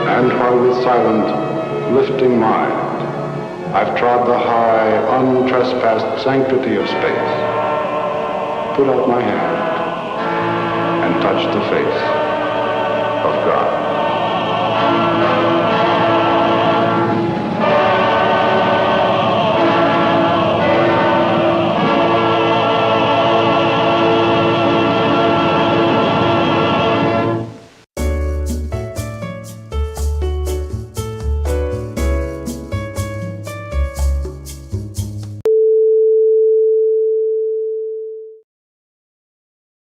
And while with silent, lifting mind, I've trod the high, untrespassed sanctity of space, put out my hand and touched the face of God.